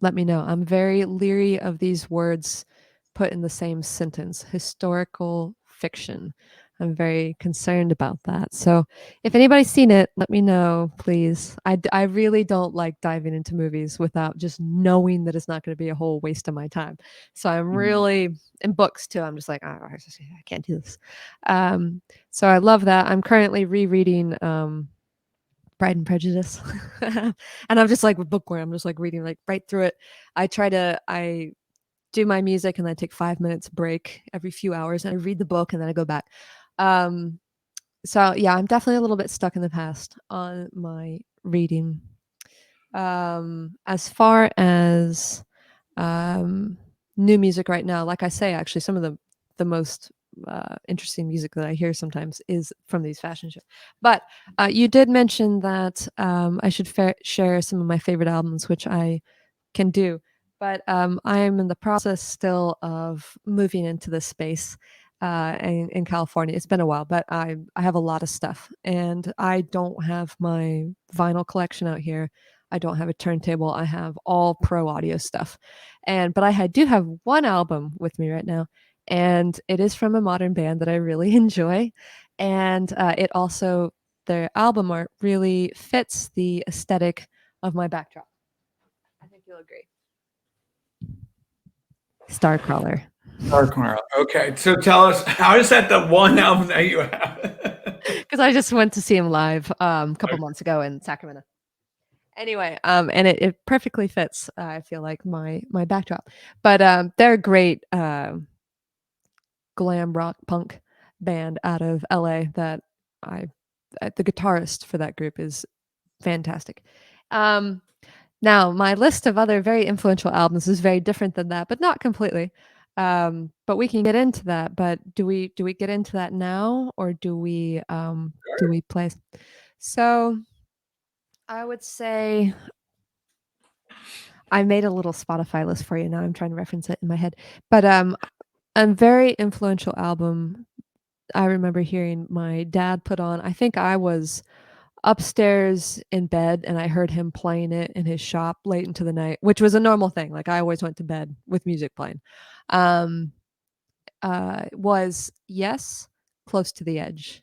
let me know. I'm very leery of these words put in the same sentence, historical fiction. I'm very concerned about that. So if anybody's seen it, let me know, please. I really don't like diving into movies without just knowing that it's not going to be a whole waste of my time. So I'm really, in books too, I'm just like, oh, I can't do this. So I love that. I'm currently rereading Pride and Prejudice. And I'm just like a bookworm. I'm just like reading like right through it. I do my music and then I take 5 minutes break every few hours and I read the book and then I go back. Um, so yeah, I'm definitely a little bit stuck in the past on my reading. As far as um, new music right now, like I say, actually, some of the most interesting music that I hear sometimes is from these fashion shows. But you did mention that I should share some of my favorite albums, which I can do. But I'm in the process still of moving into this space in California. It's been a while, but I have a lot of stuff, and I don't have my vinyl collection out here. I don't have a turntable. I have all pro audio stuff, but I do have one album with me right now, and it is from a modern band that I really enjoy, and it also their album art really fits the aesthetic of my backdrop. I think you'll agree. Starcrawler. Dark Knight. Okay, so tell us, how is that the one album that you have? Because I just went to see him live a couple months ago in Sacramento. Anyway, and it perfectly fits. I feel like my backdrop, but they're a great glam rock punk band out of LA that I the guitarist for that group is fantastic. Um, Now, my list of other very influential albums is very different than that, but not completely. But we can get into that. But do we get into that now, or do we play? So I would say I made a little Spotify list for you. Now I'm trying to reference it in my head. But a very influential album I remember hearing my dad put on. I think I was upstairs in bed and I heard him playing it in his shop late into the night, which was a normal thing. Like I always went to bed with music playing. Um, was Yes, Close to the Edge.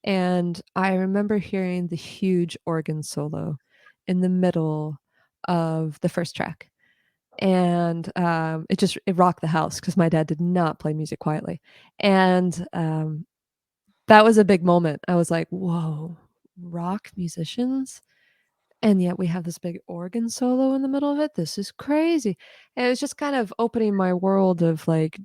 And I remember hearing the huge organ solo in the middle of the first track. And it rocked the house because my dad did not play music quietly. And that was a big moment. I was like, whoa, rock musicians? And yet we have this big organ solo in the middle of it. This is crazy. And it was just kind of opening my world of like,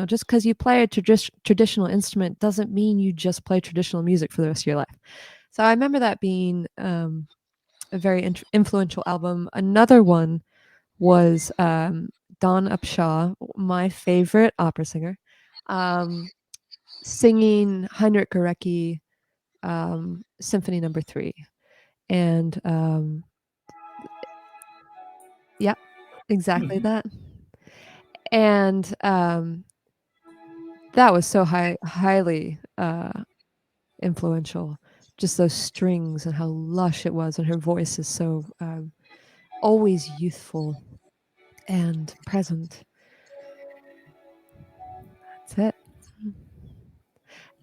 just because you play a traditional instrument doesn't mean you just play traditional music for the rest of your life. So I remember that being a very influential album. Another one was Dawn Upshaw, my favorite opera singer, um, singing Heinrich Gorecki Symphony Number 3. And yeah, exactly that. And that was so highly influential. Just those strings and how lush it was, and her voice is so always youthful and present. That's it.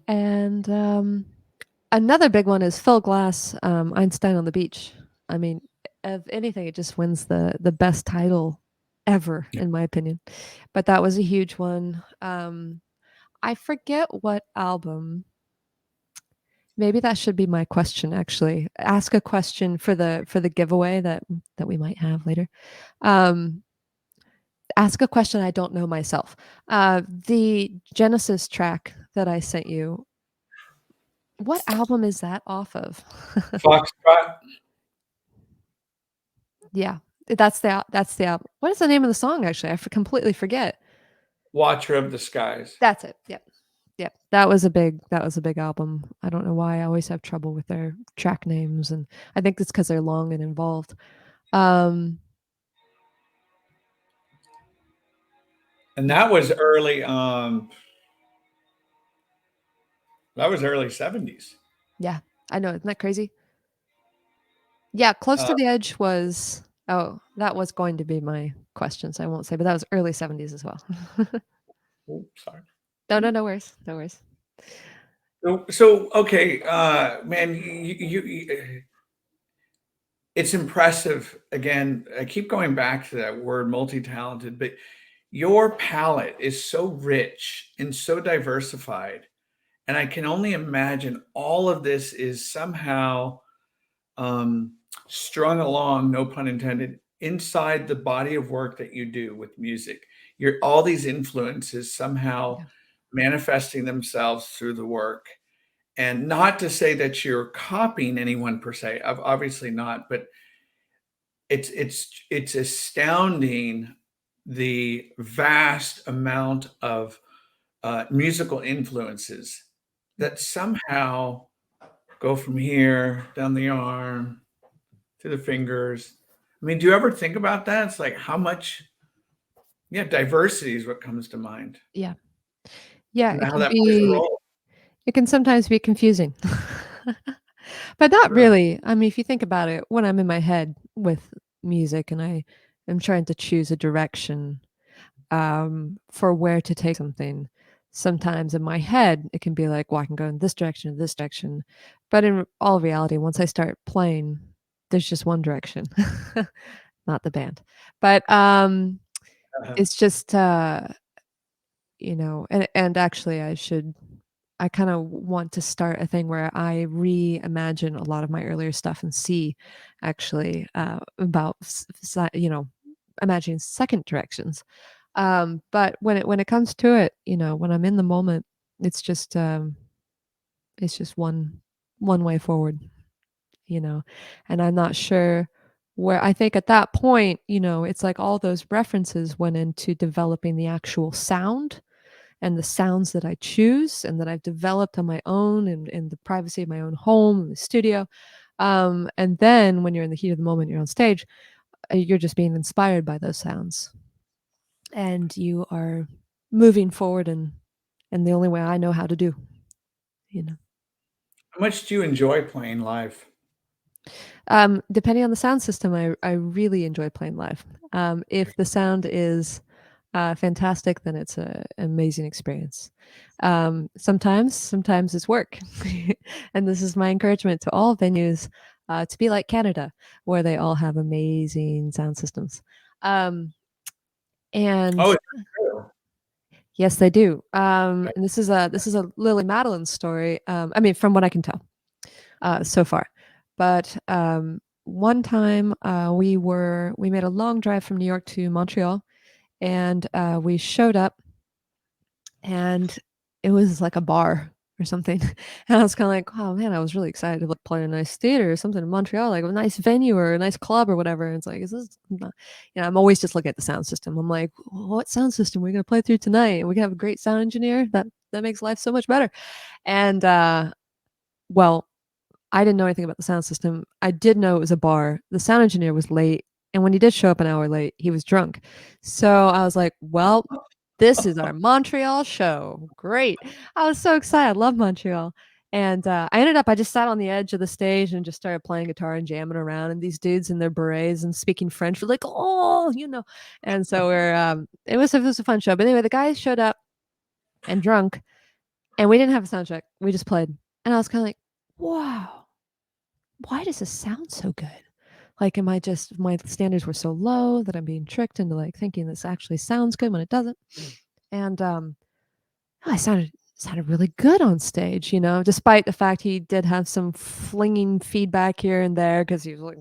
And another big one is Phil Glass, Einstein on the Beach. I mean, of anything, it just wins the best title ever, Yeah. in my opinion. But that was a huge one. I forget what album. Maybe that should be my question, actually. Ask a question for the giveaway that we might have later. Um, ask a question I don't know myself. The Genesis track that I sent you, what album is that off of? Foxtrot, Yeah, that's the album. What is the name of the song, actually? Completely forget. Watcher of the Skies. That's it. Yep. Yep. That was a big album. I don't know why I always have trouble with their track names, and I think it's because they're long and involved. Um, And that was early, that was early 70s. yeah, I know, isn't that crazy? Yeah, Close Uh, to the Edge was oh, that was going to be my question, so I won't say, but that was early 70s as well. oh, sorry. No, no, no worries, no worries. So okay, man, it's impressive. Again, I keep going back to that word multi-talented, but your palette is so rich and so diversified. And I can only imagine all of this is somehow um, strung along, no pun intended, inside the body of work that you do with music. You're all these influences somehow Yeah, manifesting themselves through the work. And not to say that you're copying anyone per se, obviously not, but it's astounding the vast amount of musical influences that somehow go from here down the arm to the fingers. I mean, do you ever think about that? It's like how much, yeah, diversity is what comes to mind, yeah, yeah, and how that plays a role. it can sometimes be confusing. But not Sure. really. I mean, if you think about it, when I'm in my head with music and I am trying to choose a direction, for where to take something. Sometimes in my head, it can be like, well, I can go in this direction or this direction. But in all reality, once I start playing, there's just one direction, not the band. But Uh-huh. it's just, and actually, I kind of want to start a thing where I reimagine a lot of my earlier stuff and see actually about, imagining second directions. But when it comes to it, when I'm in the moment, it's just one way forward, you know. And I'm not sure where I think at that point, it's like all those references went into developing the actual sound and the sounds that I choose and that I've developed on my own and in the privacy of my own home and the studio. And then when you're in the heat of the moment, you're on stage, you're just being inspired by those sounds and you are moving forward and the only way I know how to do, you know. How much do you enjoy playing live? Depending on the sound system, I really enjoy playing live. If the sound is fantastic, then it's an amazing experience. Sometimes it's work, and this is my encouragement to all venues to be like Canada, where they all have amazing sound systems. Um, and Oh, is that true? yes, they do. And this is a Lily Madeline story. I mean, from what I can tell, so far. But one time we made a long drive from New York to Montreal, and we showed up, and it was like a bar or something. And I was kind of like, oh man, I was really excited to like play a nice theater or something in Montreal, like a nice venue or a nice club or whatever. And it's like, is this not, I'm always just looking at the sound system. I'm like, what sound system are we gonna play through tonight? And we can have a great sound engineer. That makes life so much better. And well, I didn't know anything about the sound system. I did know it was a bar. The sound engineer was late, and when he did show up an hour late, he was drunk. So I was like, "Well, this is our Montreal show. Great." I was so excited. I love Montreal. And I just sat on the edge of the stage and just started playing guitar and jamming around. And these dudes in their berets and speaking French were like, "Oh." And so it was a fun show. But anyway, the guys showed up and drunk, and we didn't have a sound check. We just played. And I was kind of like, "Wow, why does this sound so good?" Like, am I just my standards were so low that I'm being tricked into like thinking this actually sounds good when it doesn't? And I sounded really good on stage, despite the fact he did have some flinging feedback here and there because he was like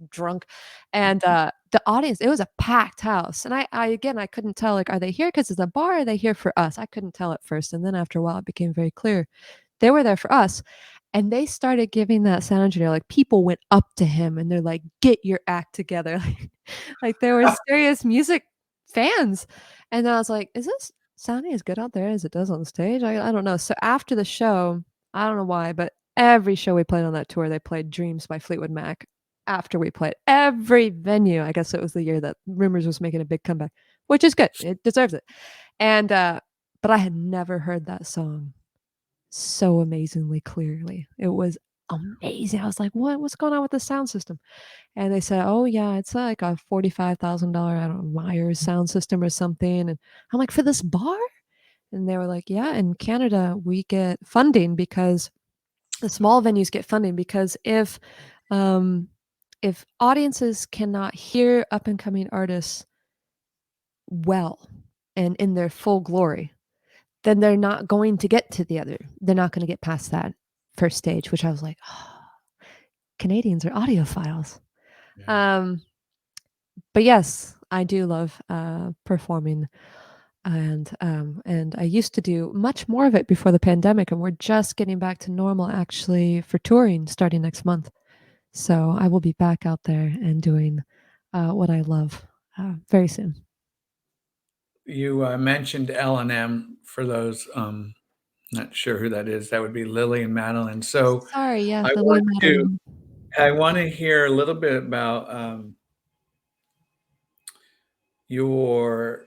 drunk. And the audience, it was a packed house. And I again, I couldn't tell, like, are they here because it's a bar? Or are they here for us? I couldn't tell at first. And then after a while, it became very clear they were there for us. And they started giving that sound engineer, like, people went up to him and they're like, "Get your act together." Like there were serious music fans. And then I was like, "Is this sounding as good out there as it does on stage?" I don't know. So after the show, I don't know why, but every show we played on that tour, they played Dreams by Fleetwood Mac after we played. Every venue, I guess it was the year that Rumors was making a big comeback, which is good. It deserves it. And but I had never heard that song so amazingly clearly. It was amazing. I was like, What's going on with the sound system?" And they said, "Oh yeah, it's like a $45,000, I don't know, Myers sound system or something." And I'm like, "For this bar?" And they were like, "Yeah, in Canada we get funding because the small venues get funding because um if audiences cannot hear up and coming artists well and in their full glory, then they're not going to get to they're not going to get past that first stage," which I was like, "Oh, Canadians are audiophiles." Yeah. Um, but yes, I do love performing, and I used to do much more of it before the pandemic, and we're just getting back to normal actually for touring starting next month. So I will be back out there and doing what I love very soon. You mentioned L&M. For those not sure who that is, that would be Lily and Madeline. So Sorry, yeah, I Lily want and to Madeline. I want to hear a little bit about your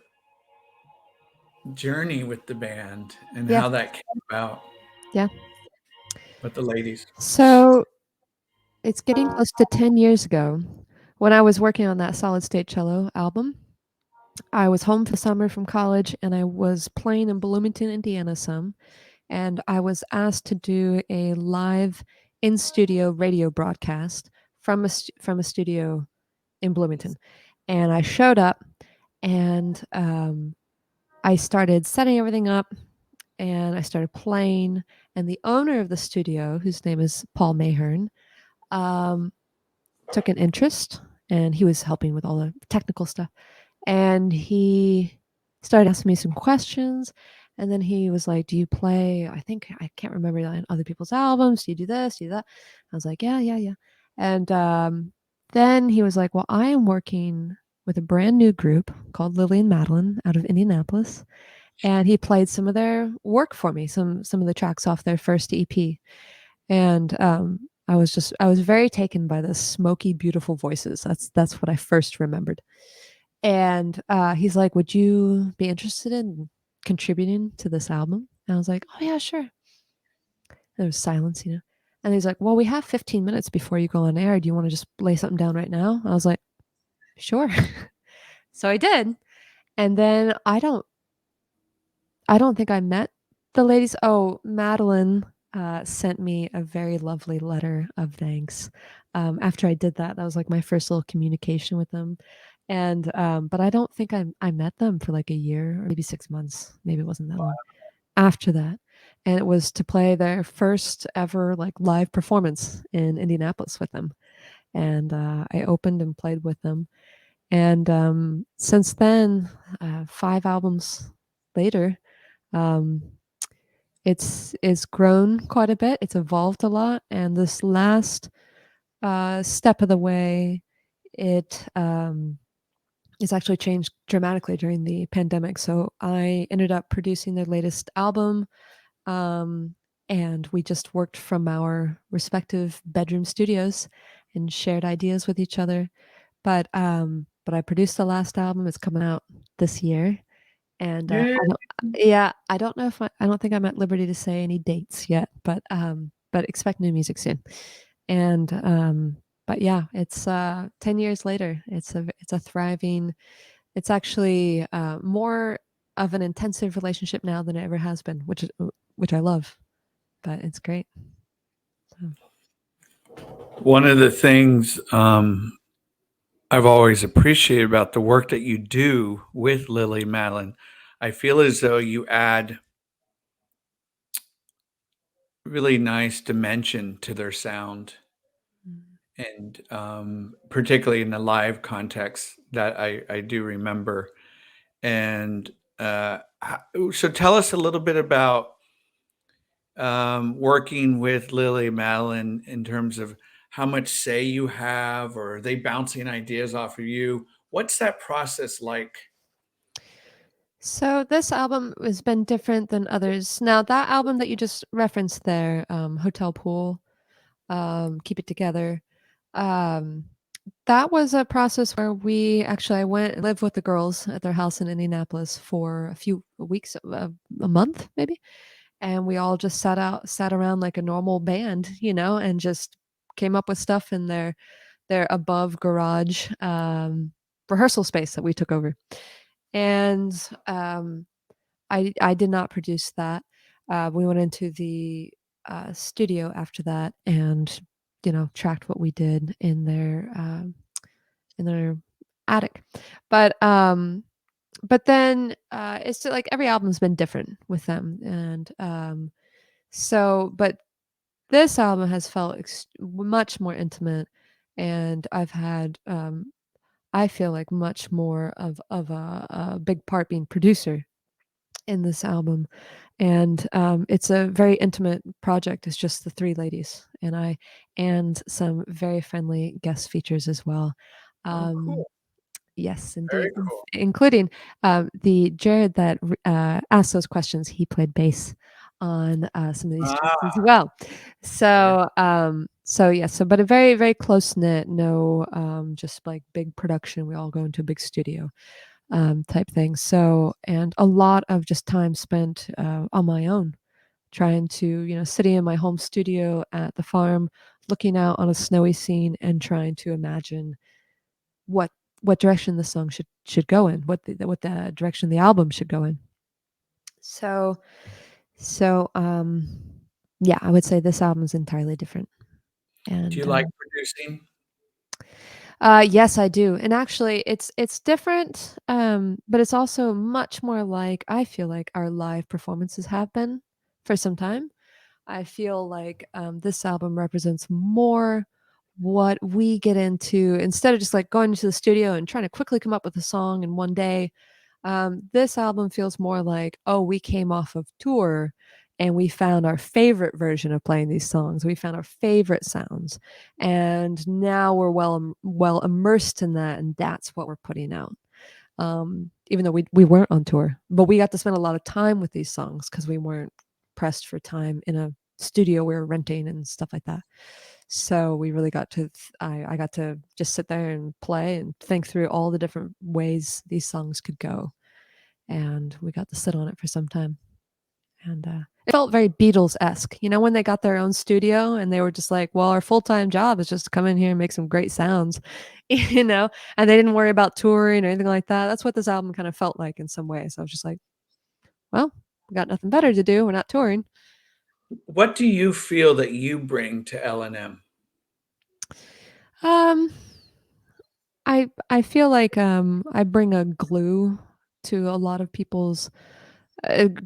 journey with the band and Yeah, how that came about yeah. with the ladies. So it's getting close to 10 years ago when I was working on that Solid State Cello album. I was home for summer from college and I was playing in Bloomington, Indiana some, and I was asked to do a live in studio radio broadcast from a studio in Bloomington. And I showed up and I started setting everything up and I started playing. And the owner of the studio, whose name is Paul Mahern, um, took an interest and he was helping with all the technical stuff. And he started asking me some questions. And then he was like, "Do you play? I think I can't remember on other people's albums. Do you do this? Do you do that?" I was like, "Yeah, yeah, yeah." And then he was like, "Well, I am working with a brand new group called Lily and Madeline out of Indianapolis." And he played some of their work for me, some of the tracks off their first EP. And I was very taken by the smoky, beautiful voices. That's what I first remembered. And he's like, "Would you be interested in contributing to this album?" And I was like, "Oh yeah, sure." There was silence. And he's like, "Well, we have 15 minutes before you go on air. Do you want to just lay something down right now?" I was like, "Sure." So I did. And then I don't think I met the ladies. Oh, Madeline sent me a very lovely letter of thanks. After I did that, that was like my first little communication with them. And but I don't think I met them for like a year or maybe 6 months. Maybe it wasn't that long after that. And it was to play their first ever like live performance in Indianapolis with them. And I opened and played with them. And since then, 5 albums later, um, it's grown quite a bit. It's evolved a lot, and this last step of the way, it's actually changed dramatically during the pandemic. So I ended up producing their latest album, um, and we just worked from our respective bedroom studios and shared ideas with each other. But I produced the last album. It's coming out this year, and Yeah. I don't know if I don't think I'm at liberty to say any dates yet, but expect new music soon. And but yeah, it's 10 years later. It's a thriving. It's actually more of an intensive relationship now than it ever has been, which I love. But it's great. So, One of the things I've always appreciated about the work that you do with Lily Madeline. I feel as though you add really nice dimension to their sound, Mm. and particularly in the live context that I do remember. And so, tell us a little bit about working with Lily Madeline in terms of how much say you have, or are they bouncing ideas off of you? What's that process like? So this album has been different than others. Now that album that you just referenced there, Hotel Pool, Keep It Together, um, that was a process where I went and lived with the girls at their house in Indianapolis for a few weeks, a month maybe, and we all just sat around like a normal band, and just came up with stuff in their above garage rehearsal space that we took over. And I did not produce that. We went into the studio after that and tracked what we did in their attic. But but then it's like every album's been different with them, and but this album has felt much more intimate, and I've had I feel like much more of a big part being producer in this album. And it's a very intimate project. It's just the three ladies and I, and some very friendly guest features as well. Oh, Um, cool. yes, Very indeed, cool. including the Jared that asked those questions. He played bass on some of these tracks as Ah, well. okay. So yeah, but a very very close knit, no just like big production. We all go into a big studio type thing. So, and a lot of just time spent on my own, trying to, sitting in my home studio at the farm, looking out on a snowy scene and trying to imagine what what direction the song should go in, what the direction the album should go in. So, so yeah, I would say this album is entirely different. Do you And like producing? yes, I do. And actually it's different, but it's also much more like I feel like our live performances have been for some time. I feel like this album represents more what we get into instead of just like going into the studio and trying to quickly come up with a song in one day. This album feels more like, oh, we came off of tour and we found our favorite version of playing these songs. We found our favorite sounds, and now we're well immersed in that, and that's what we're putting out. Even though we weren't on tour, but we got to spend a lot of time with these songs because we weren't pressed for time in a studio we were renting and stuff like that. So we really got to I got to just sit there and play and think through all the different ways these songs could go, and we got to sit on it for some time. And it felt very Beatles-esque, when they got their own studio and they were just like, well, our full-time job is just to come in here and make some great sounds, you know, and they didn't worry about touring or anything like that. That's what this album kind of felt like in some ways. I was just like, well, we got nothing better to do. We're not touring. What do you feel that you bring to L&M? Um, I feel like I bring a glue to a lot of people's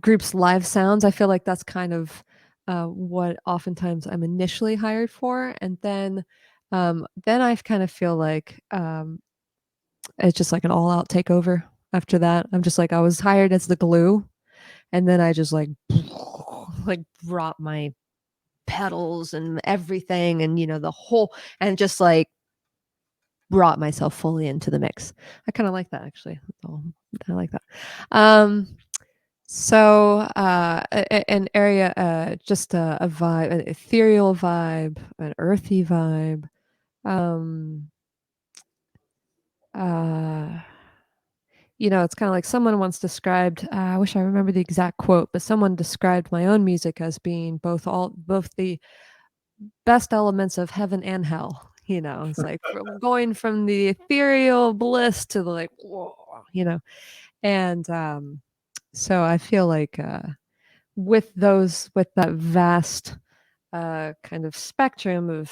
groups' live sounds. I feel like that's kind of what oftentimes I'm initially hired for, and then I kind of feel like it's just like an all-out takeover. After that, I'm just like I was hired as the glue, and then I just like like brought my pedals and everything, and the whole, and just like brought myself fully into the mix. I kind of like that actually. Oh, I like that. Um, an area, just a vibe, an ethereal vibe, an earthy vibe. Um, uh, it's kind of like someone once described. I wish I remember the exact quote, but someone described my own music as being both the best elements of heaven and hell. It's like going from the ethereal bliss to the like, whoa, and so I feel like with that vast kind of spectrum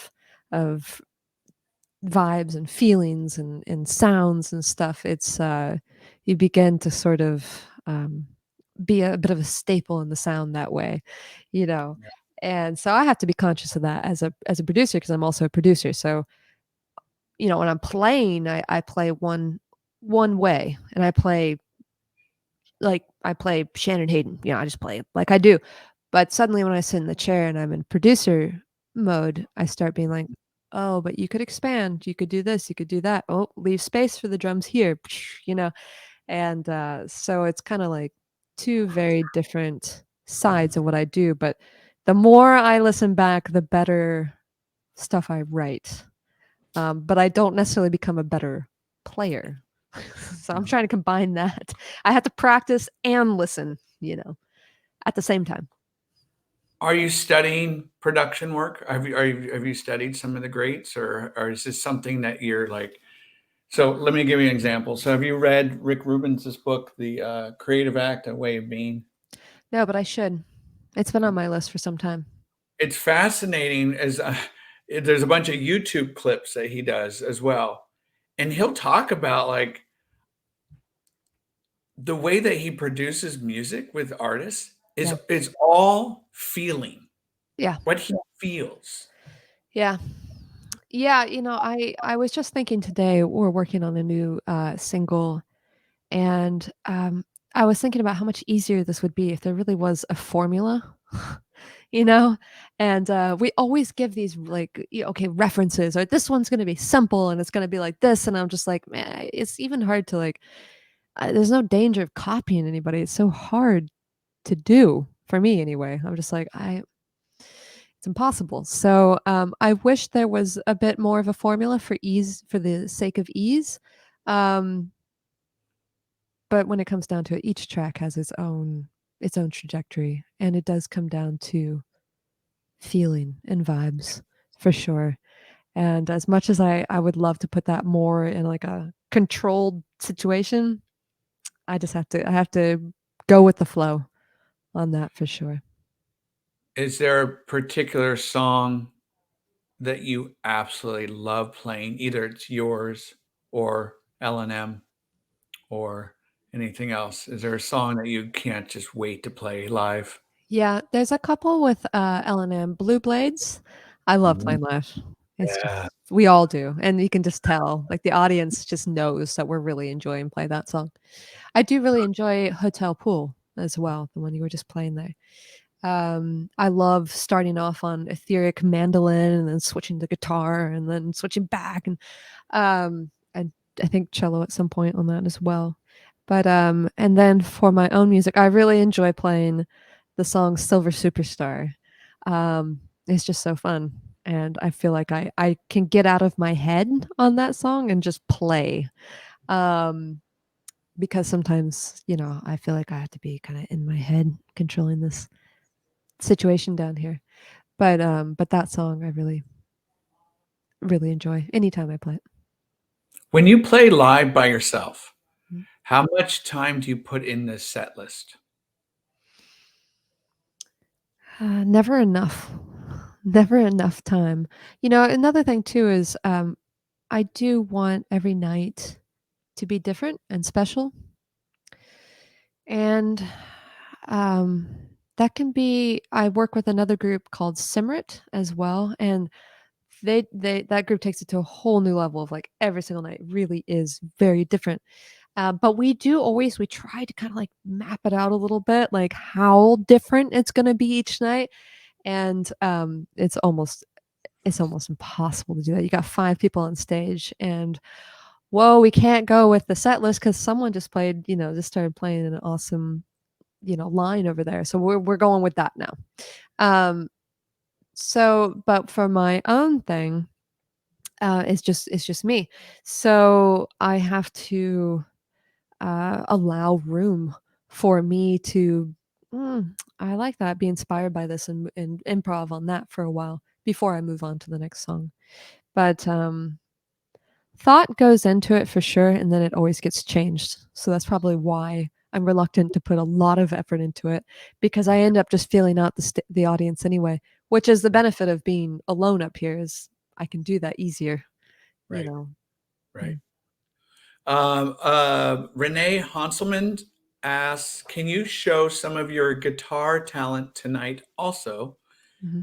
of vibes and feelings and sounds and stuff, it's you begin to sort of be a bit of a staple in the sound that way, you know. And so I have to be conscious of that as a producer because I'm also a producer. So when I'm playing, I play one way, and I play Shannon Hayden. I just play it like I do. But suddenly, when I sit in the chair and I'm in producer mode, I start being like, "Oh, but you could expand. You could do this. You could do that. Oh, leave space for the drums here." You know, and so it's kind of like two very different sides of what I do. But the more I listen back, the better stuff I write. But I don't necessarily become a better player. So I'm trying to combine that. I have to practice and listen, at the same time. Are you studying production work? Have you studied some of the greats, or is this something that you're like? So let me give you an example. So have you read Rick Rubin's book, The Creative Act: A Way of Being? No, but I should. It's been on my list for some time. It's fascinating as there's a bunch of YouTube clips that he does as well. And he'll talk about like the way that he produces music with artists is Yeah. is all feeling, Yeah. what he feels. Yeah. Yeah, I was just thinking today we're working on a new single, and I was thinking about how much easier this would be if there really was a formula, you know? And we always give these like, okay, references, or this one's going to be simple and it's going to be like this. And I'm just like, man, it's even hard to like, there's no danger of copying anybody. It's so hard to do for me anyway. I'm just like, it's impossible. So I wish there was a bit more of a formula for ease, for the sake of ease. Um, but when it comes down to it, each track has its own trajectory, and it does come down to feeling and vibes for sure. And as much as I would love to put that more in like a controlled situation, I have to go with the flow on that for sure. Is there a particular song that you absolutely love playing? Either it's yours or L&M or anything else. Is there a song that you can't just wait to play live? Yeah, there's a couple with L&M, Blue Blades. I love Mhm. playing live. It's just Yeah. we all do, and you can just tell, like the audience just knows that we're really enjoying play that song. I do really enjoy Hotel Pool as well, the one you were just playing there. I love starting off on etheric mandolin and then switching to guitar and then switching back, and I think cello at some point on that as well. But and then for my own music, I really enjoy playing the song Silver Superstar. It's just so fun. And I feel like I can get out of my head on that song and just play. Um, because sometimes, I feel like I have to be kind of in my head controlling this situation down here. But that song I really, really enjoy anytime I play it. When you play live by yourself, Mhm. how much time do you put in this set list? Never enough. Never enough time. Another thing too is I do want every night to be different and special. And um, that can be, I work with another group called Simrit as well. And they that group takes it to a whole new level of like every single night really is very different. But we try to kind of like map it out a little bit, like how different it's going to be each night. And it's almost impossible to do that. You got 5 people on stage, and whoa, we can't go with the set list because someone just started playing an awesome, line over there. So we're going with that now. Um, but for my own thing, it's just me. So I have to allow room for me to. I like that. Be inspired by this and improv on that for a while before I move on to the next song. But thought goes into it for sure, and then it always gets changed. So that's probably why I'm reluctant to put a lot of effort into it, because I end up just feeling out the audience anyway, which is the benefit of being alone up here is I can do that easier, you Right. know. Yeah. Right. Renee Hanselman asks, "Can you show some of your guitar talent tonight? Also, Mhm.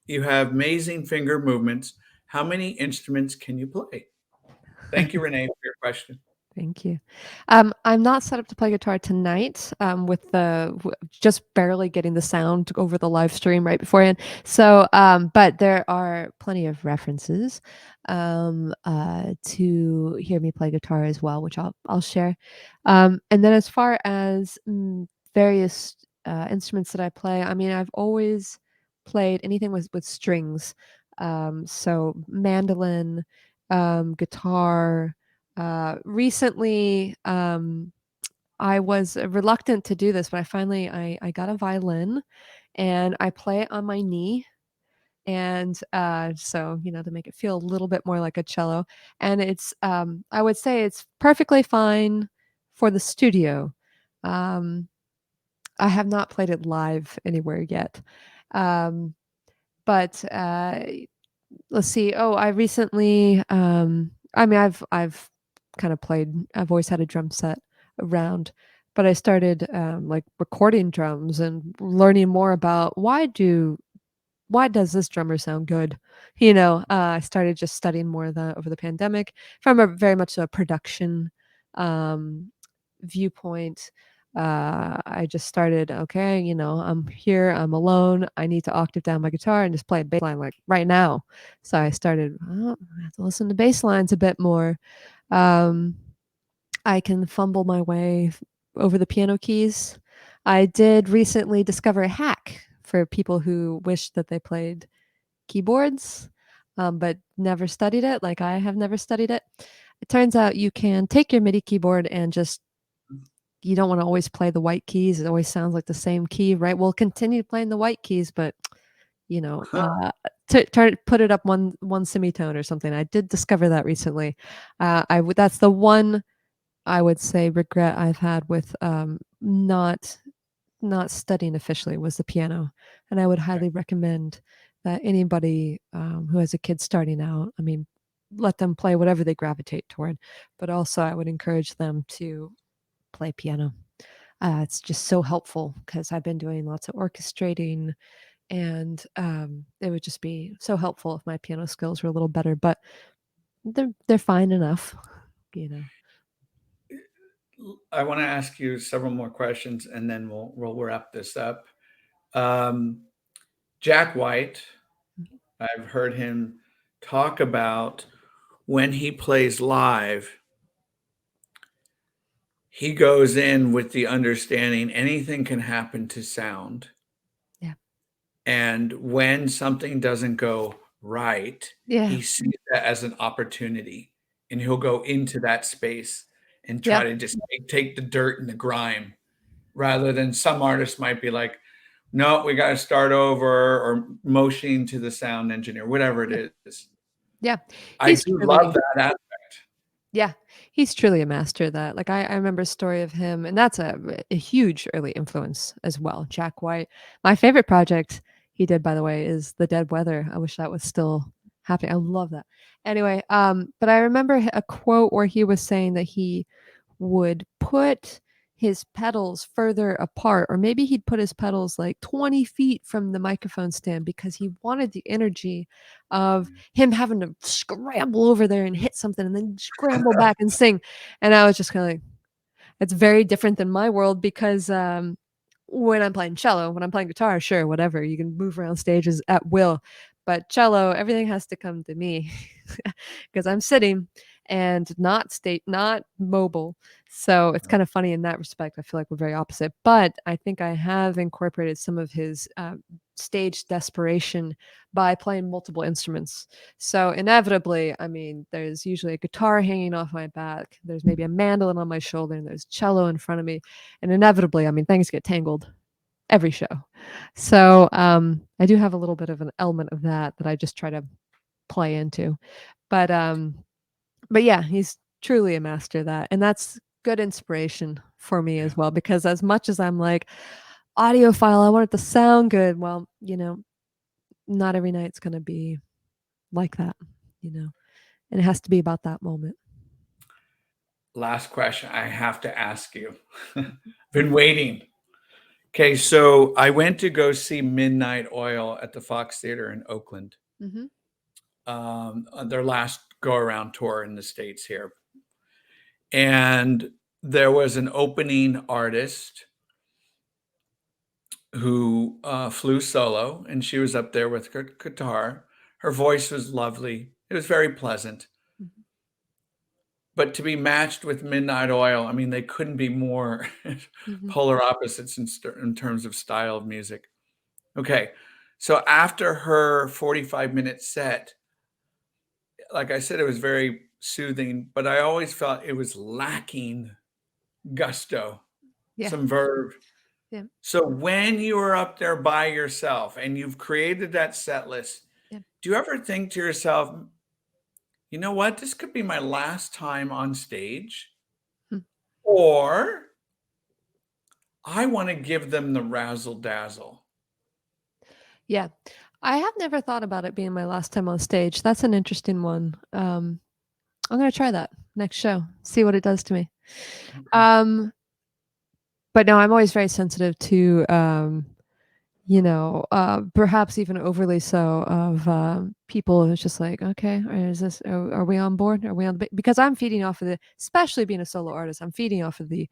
you have amazing finger movements. How many instruments can you play?" Thank you, Renee, for your question. Thank you. I'm not set up to play guitar tonight, with just barely getting the sound over the live stream right beforehand. So, but there are plenty of references to hear me play guitar as well, which I'll share. And then as far as various instruments that I play, I mean, I've always played anything with strings. So mandolin, guitar. Recently, I was reluctant to do this, but I got a violin and I play it on my knee. And so, to make it feel a little bit more like a cello. And I would say it's perfectly fine for the studio. Um, I have not played it live anywhere yet. Um, but let's see. Oh, I recently, I mean, I've kind of played. I've always had a drum set around, but I started like recording drums and learning more about why does this drummer sound good? I started just studying more of that over the pandemic from a very much a production um, viewpoint. I just started, okay, I'm here, I'm alone, I need to octave down my guitar and just play a bass line like right now. So I started, oh, I have to listen to bass lines a bit more. Um, I can fumble my way over the piano keys. I did recently discover a hack for people who wish that they played keyboards, but never studied it, like I have never studied it. It turns out you can take your MIDI keyboard and just you don't want to always play the white keys. It always sounds like the same key, right? We'll continue playing the white keys, but you know, uh, put it up one semitone or something. I did discover that recently. That's the one I would say regret I've had with not studying officially was the piano, and I would highly recommend that anybody who has a kid starting out, I mean, let them play whatever they gravitate toward, but also I would encourage them to play piano. It's just so helpful because I've been doing lots of orchestrating, and it would just be so helpful if my piano skills were a little better. But they're fine enough, you know. I want to ask you several more questions, and then we'll wrap this up. Um, Jack White, Mhm. I've heard him talk about when he plays live, he goes in with the understanding anything can happen to sound. Yeah, And when something doesn't go right, yeah, he sees that as an opportunity and he'll go into that space and try yeah, to just take the dirt and the grime rather than some artists might be like, no, we got to start over or motioning to the sound engineer, whatever yeah, it is. yeah. I He's do love truly that aspect. Yeah, he's truly a master of that. Like I remember a story of him, and that's a huge early influence as well. Jack White. My favorite project he did, by the way, is The Dead Weather. I wish that was still happening. I love that. Anyway, but I remember a quote where he was saying that he would put his pedals further apart, or maybe he'd put his pedals like 20 feet from the microphone stand because he wanted the energy of him having to scramble over there and hit something and then scramble back and sing. And I was just kind of like, it's very different than my world because when I'm playing cello, when I'm playing guitar, sure, whatever, you can move around stages at will. But cello, everything has to come to me because I'm sitting and not mobile. So it's kind of funny in that respect. I feel like we're very opposite. But I think I have incorporated some of his stage desperation by playing multiple instruments. So inevitably, I mean, there's usually a guitar hanging off my back. There's maybe a mandolin on my shoulder, and there's cello in front of me. And inevitably, I mean, things get tangled every show. So I do have a little bit of an element of that I just try to play into. But but yeah, he's truly a master of that. And that's good inspiration for me Yeah. as well, because as much as I'm like audiophile, I want it to sound good. Well, not every night's gonna be like that, you know. and it has to be about that moment. Last question I have to ask you. Been waiting. Okay, so I went to go see Midnight Oil at the Fox Theater in Oakland, Hmm. on their last go around tour in the States here. And there was an opening artist who flew solo, and she was up there with her guitar. Her voice was lovely, it was very pleasant. Hmm. But to be matched with Midnight Oil, I mean, they couldn't be more Hmm. polar opposites in terms of style of music. Okay, so after her 45-minute set, like I said, it was very soothing, but I always felt it was lacking gusto, Yeah. some verve. Yeah. So when you are up there by yourself and you've created that set list, Yeah. do you ever think to yourself, you know what, this could be my last time on stage? Hmm. Or I want to give them the razzle dazzle. Yeah. I have never thought about it being my last time on stage. That's an interesting one. I'm gonna try that next show, see what it does to me. Okay. Um, but no, I'm always very sensitive to, perhaps even overly so, of people who's just like, okay, are we on board? Are we on the, because I'm feeding off of the, especially being a solo artist, I'm feeding off of the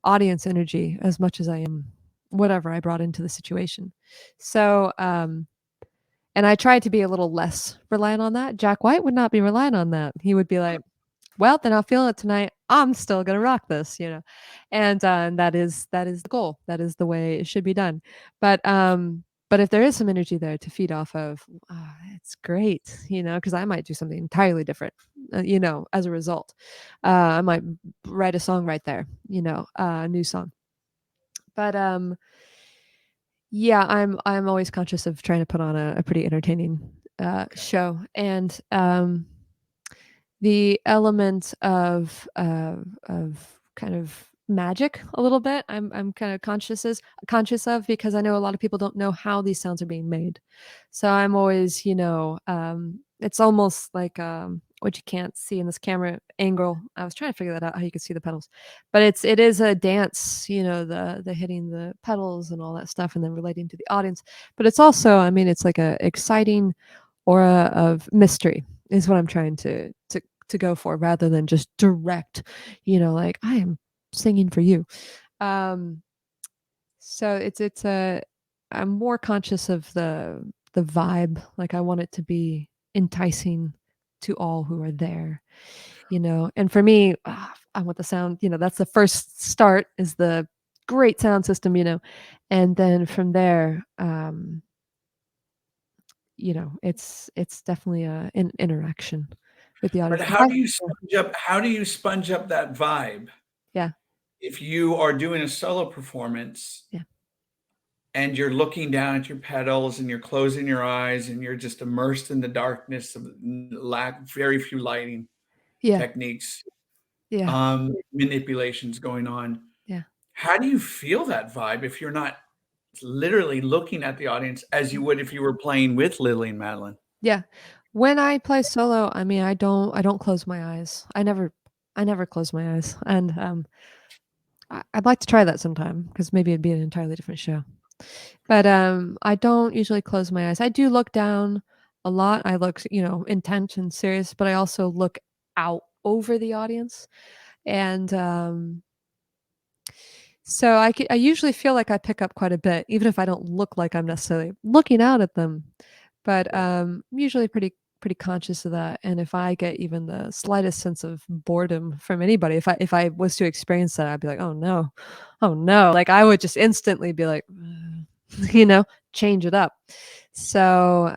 audience energy as much as I am whatever I brought into the situation. So, and I tried to be a little less reliant on that. Jack White would not be reliant on that. He would be like, well, then I'll feel it tonight. I'm still gonna rock this, and that is the goal. That is the way it should be done. But if there is some energy there to feed off of, it's great, because I might do something entirely different, as a result. I might write a song right there, a new song. But yeah, I'm always conscious of trying to put on a pretty entertaining show, and the element of kind of magic a little bit. I'm kind of conscious of, because I know a lot of people don't know how these sounds are being made. So I'm always, it's almost like what you can't see in this camera angle. I was trying to figure that out, how you could see the pedals, but it is a dance, the hitting the pedals and all that stuff, and then relating to the audience. But it's also, I mean, it's like a exciting aura of mystery is what I'm trying to go for, rather than just direct, like I am singing for you. Um, so it's a I'm more conscious of the vibe. Like I want it to be enticing to all who are there, And for me, I want the sound, that's the first start, is the great sound system, and then from there, it's definitely an interaction with the But audience. how do you sponge up that vibe Yeah, if you are doing a solo performance yeah, and you're looking down at your pedals and you're closing your eyes and you're just immersed in the darkness of very few lighting yeah, techniques, yeah, manipulations going on. yeah. How do you feel that vibe if you're not literally looking at the audience as you would if you were playing with Lily and Madeline? Yeah. When I play solo, I mean, I don't close my eyes. I never close my eyes, and, I'd like to try that sometime, because maybe it'd be an entirely different show. But, I don't usually close my eyes. I do look down a lot. I look, intent and serious, but I also look out over the audience, and, so I usually feel like I pick up quite a bit, even if I don't look like I'm necessarily looking out at them. But, I'm usually pretty conscious of that, and if I get even the slightest sense of boredom from anybody, if I was to experience that, I'd be like, "Oh, no. Oh, no." Like, I would just instantly be like, you know, change it up. So,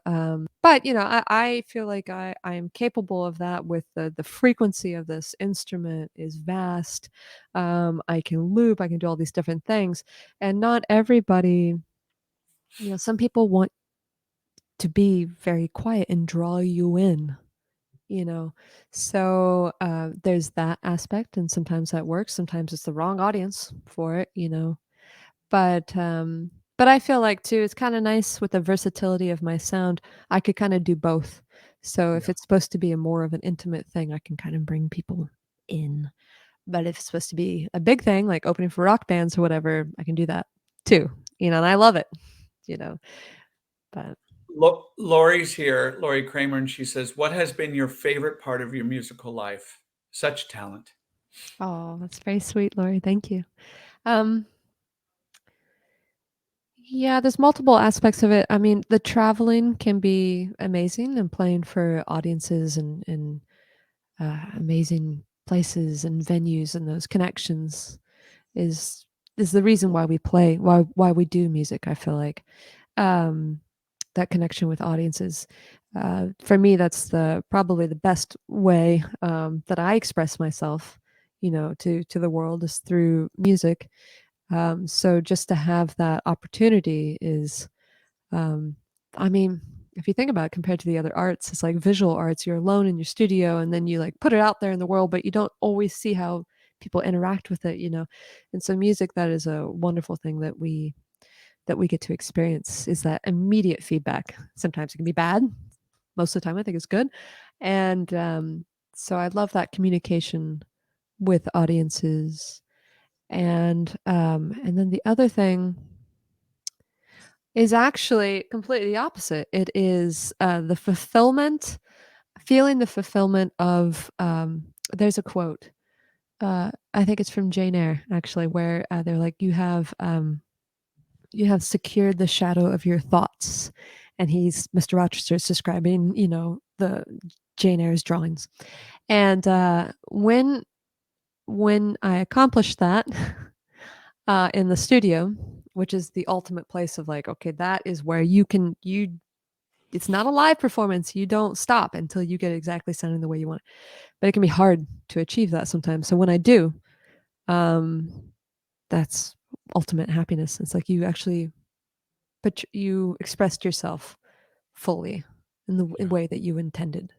but, I feel like I am capable of that. With the frequency of this instrument is vast. I can loop, I can do all these different things, and not everybody, some people want to be very quiet and draw you in, you know? So, there's that aspect, and sometimes that works, sometimes it's the wrong audience for it. But I feel like too, it's kinda nice with the versatility of my sound, I could kinda do both. So if Yeah. it's supposed to be a more of an intimate thing, I can kind of bring people in. But if it's supposed to be a big thing, like opening for rock bands or whatever, I can do that too. And I love it, you know. But Lori's here, Lori Kramer, and she says, "What has been your favorite part of your musical life? Such talent." oh, that's very sweet, Lori. Thank you. Um, yeah, there's multiple aspects of it. I mean, the traveling can be amazing and playing for audiences and amazing places and venues and those connections is is the reason why we play, why we do music, I feel like. Um, that connection with audiences. For me, that's the probably the best way that I express myself, to the world is through music. So just to have that opportunity is, um, I mean, if you think about it, compared to the other arts, it's like visual arts. You're alone in your studio, and then you like put it out there in the world, but you don't always see how people interact with it. And so music, that is a wonderful thing that we get to experience is that immediate feedback. Sometimes it can be bad. Most of the time, I think it's good. And so I love that communication with audiences. And then the other thing is actually completely opposite. It is the fulfillment, feeling the fulfillment of. There's a quote. I think it's from Jane Eyre, actually, where they're like, you have secured the shadow of your thoughts. And Mr. Rochester is describing, the Jane Eyre's drawings. And when I accomplished that in the studio, which is the ultimate place of like, okay, that is where it's not a live performance. You don't stop until you get exactly sounding the way you want. But it can be hard to achieve that sometimes. So when I do, um, that's ultimate happiness. It's like you actually but you expressed yourself fully in the Yeah. way that you intended.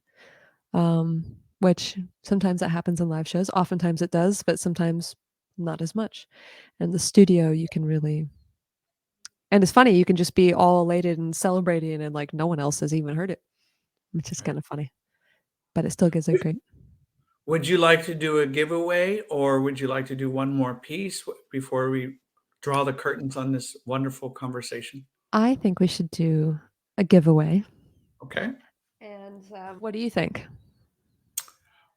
Which sometimes that happens in live shows. Oftentimes it does, but sometimes not as much. And the studio, you can really, and it's funny, you can just be all elated and celebrating, and like no one else has even heard it, which is Right. kind of funny, but it still gives a Would great. would you like to do a giveaway, or would you like to do one more piece before we draw the curtains on this wonderful conversation? I think we should do a giveaway. Okay. And what do you think?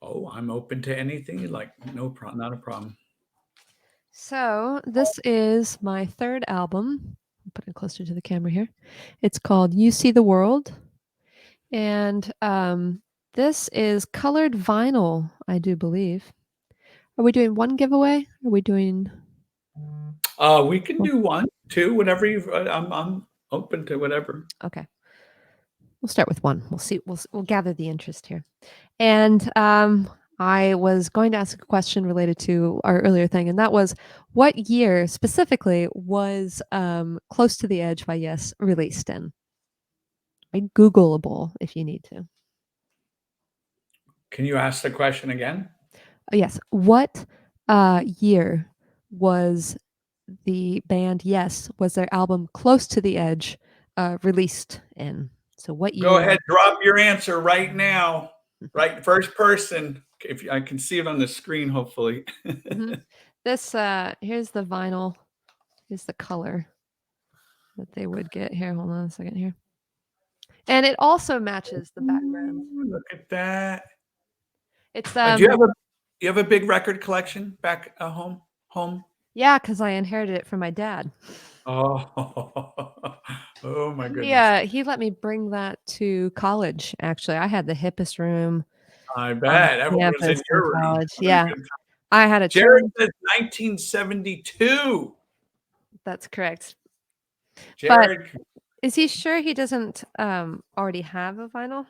Oh, I'm open to anything you like. No problem. Not a problem. So this is my third album. Put it closer to the camera here. It's called You See the World. And this is colored vinyl, I do believe. Are we doing one giveaway? Are we doing We can do one, two, whatever you. I'm open to whatever. okay. We'll start with one. We'll see. We'll gather the interest here. And I was going to ask a question related to our earlier thing, and that was what year specifically was Close to the Edge by Yes released in? Googleable if you need to. Can you ask the question again? Yes. What year was the band Yes, was their album Close to the Edge released in? So what Go year? ahead, drop your answer right now. Right, first person. If I can see it on the screen, hopefully. Mhm. This here's the vinyl. Here's the color that they would get. Here, hold on a second here. And it also matches the background. Ooh, look at that. It's Do you have a big record collection back home? Home? yeah, because I inherited it from my dad. Oh, oh my goodness. He let me bring that to college. Actually, I had the hippest room I on bet everyone was in campus in your room. college. What a Yeah, good time. I had a Jared chair. says 1972. That's correct. But Jared, is he sure he doesn't already have a vinyl?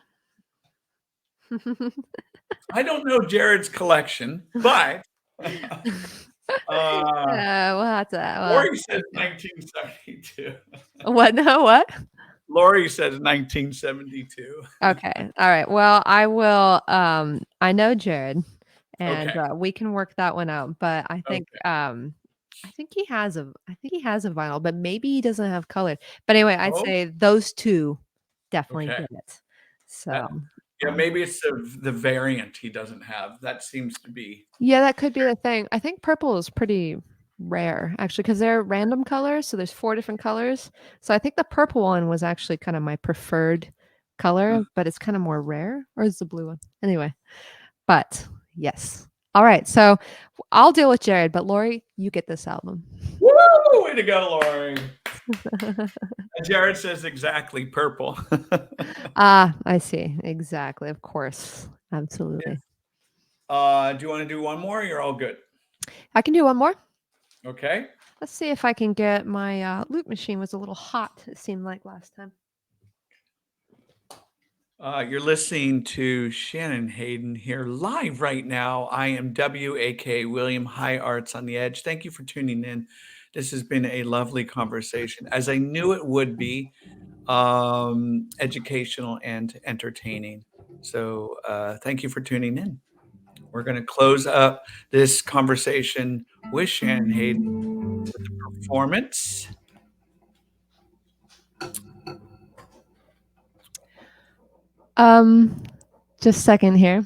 I don't know Jared's collection, but We'll have to. Lori says Check it. 1972. What? No, what? Lori says 1972. Okay. All right. Well, I will. I know Jared, and Okay. we can work that one out. But Okay. I think he has a. I think he has a vinyl, but maybe he doesn't have color. But anyway, I'd Oh, say those two definitely okay. get it. That So. Yeah, maybe it's the variant he doesn't have. That seems to be. Yeah, that could be the thing. I think purple is pretty rare actually because they're random colors, so there's 4 different colors. So I think the purple one was actually kind of my preferred color, but it's kind of more rare, or is the blue one? Anyway, but yes. All right, so I'll deal with Jared, but Lori, you get this album. Woo! Way to go, Lori. Jared says exactly purple. Ah, I see. Exactly. Of course. Absolutely. Do you want to do one more? You're all good. I can do one more. Okay. Let's see if I can get my loop machine was a little hot, it seemed like last time. You're listening to Shannon Hayden here live right now. I am WAK William High Arts on the Edge. Thank you for tuning in. This has been a lovely conversation, as I knew it would be, educational and entertaining. So thank you for tuning in. We're going to close up this conversation with Shannon Hayden with the performance. Just a second here.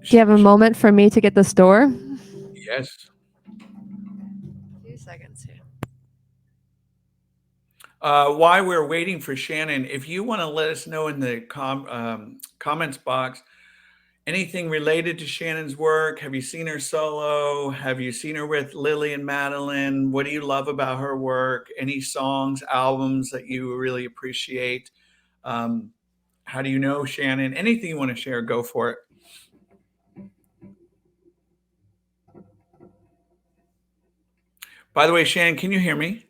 Do you have a moment for me to get this door? Yes. A few seconds here. While we're waiting for Shannon, if you want to let us know in the comments box anything related to Shannon's work, have you seen her solo? Have you seen her with Lily and Madeline? What do you love about her work? Any songs, albums that you really appreciate? How do you know Shannon? Anything you want to share, go for it. By the way, Shannon, can you hear me?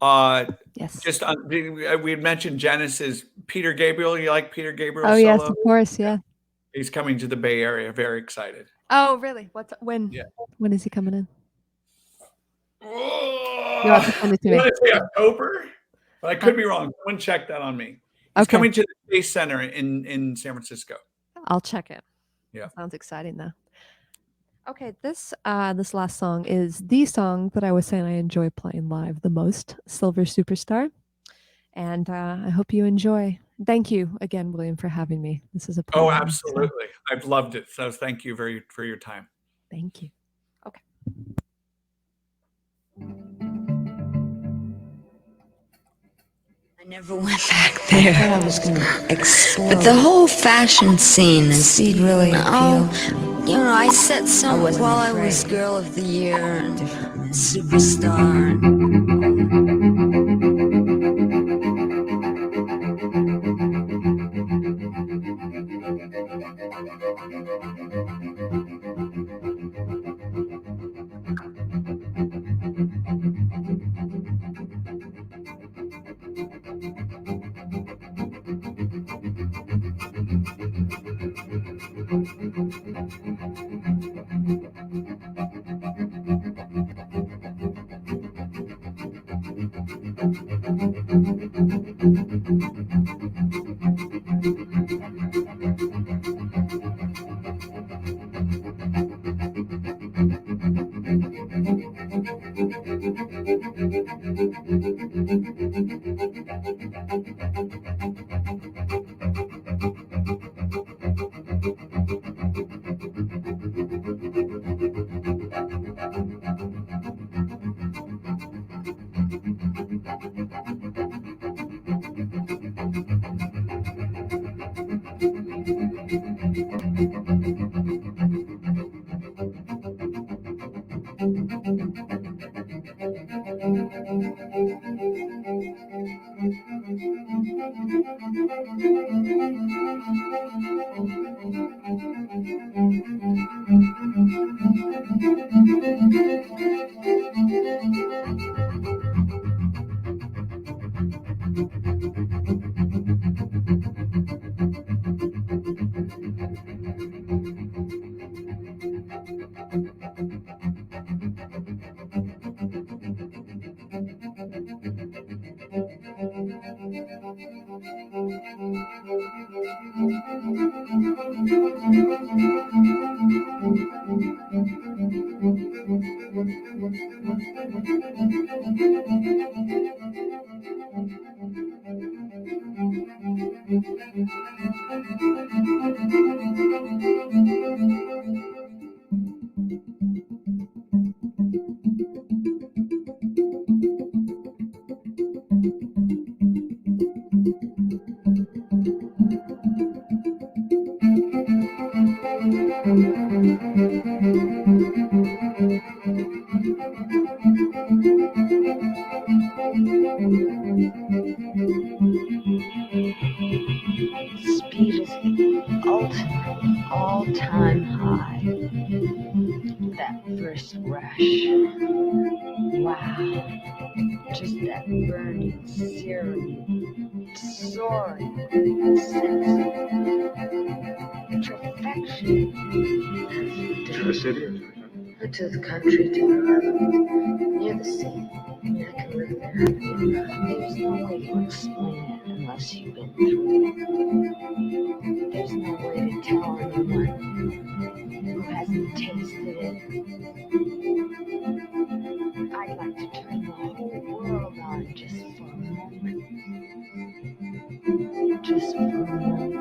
Yes. Just we had mentioned Genesis. Peter Gabriel. You like Peter Gabriel Oh, yes, solo? of course. Yeah. He's coming to the Bay Area. Very excited. Oh, really? When? Yeah. When is he coming in? Oh, You have to send it to you me. want to say October? But I could be wrong. Someone check that on me. He's Okay. coming to the Space Center in San Francisco. I'll check it. Yeah. Sounds exciting though. Okay, this last song is the song that I was saying I enjoy playing live the most, Silver Superstar. And I hope you enjoy. Thank you again, William, for having me. This is a pleasure. Oh, absolutely. I've loved it. So thank you for your time. Thank you. Okay. I never went back there. I thought I was gonna explode. But the whole fashion scene is really appeal. You know, I set some while I was Girl of the Year and Superstar. Speed is the ultimate all-time high. That first rush. Wow. Just that burning, searing, soaring sense of perfection. To the city? Or to the country, to the river, near the sea. I mean, I can live there. There's no way to explain it unless you've been through it. There's no way to tell anyone who hasn't tasted it. I'd like to turn the whole world on just for a moment. Just for a moment.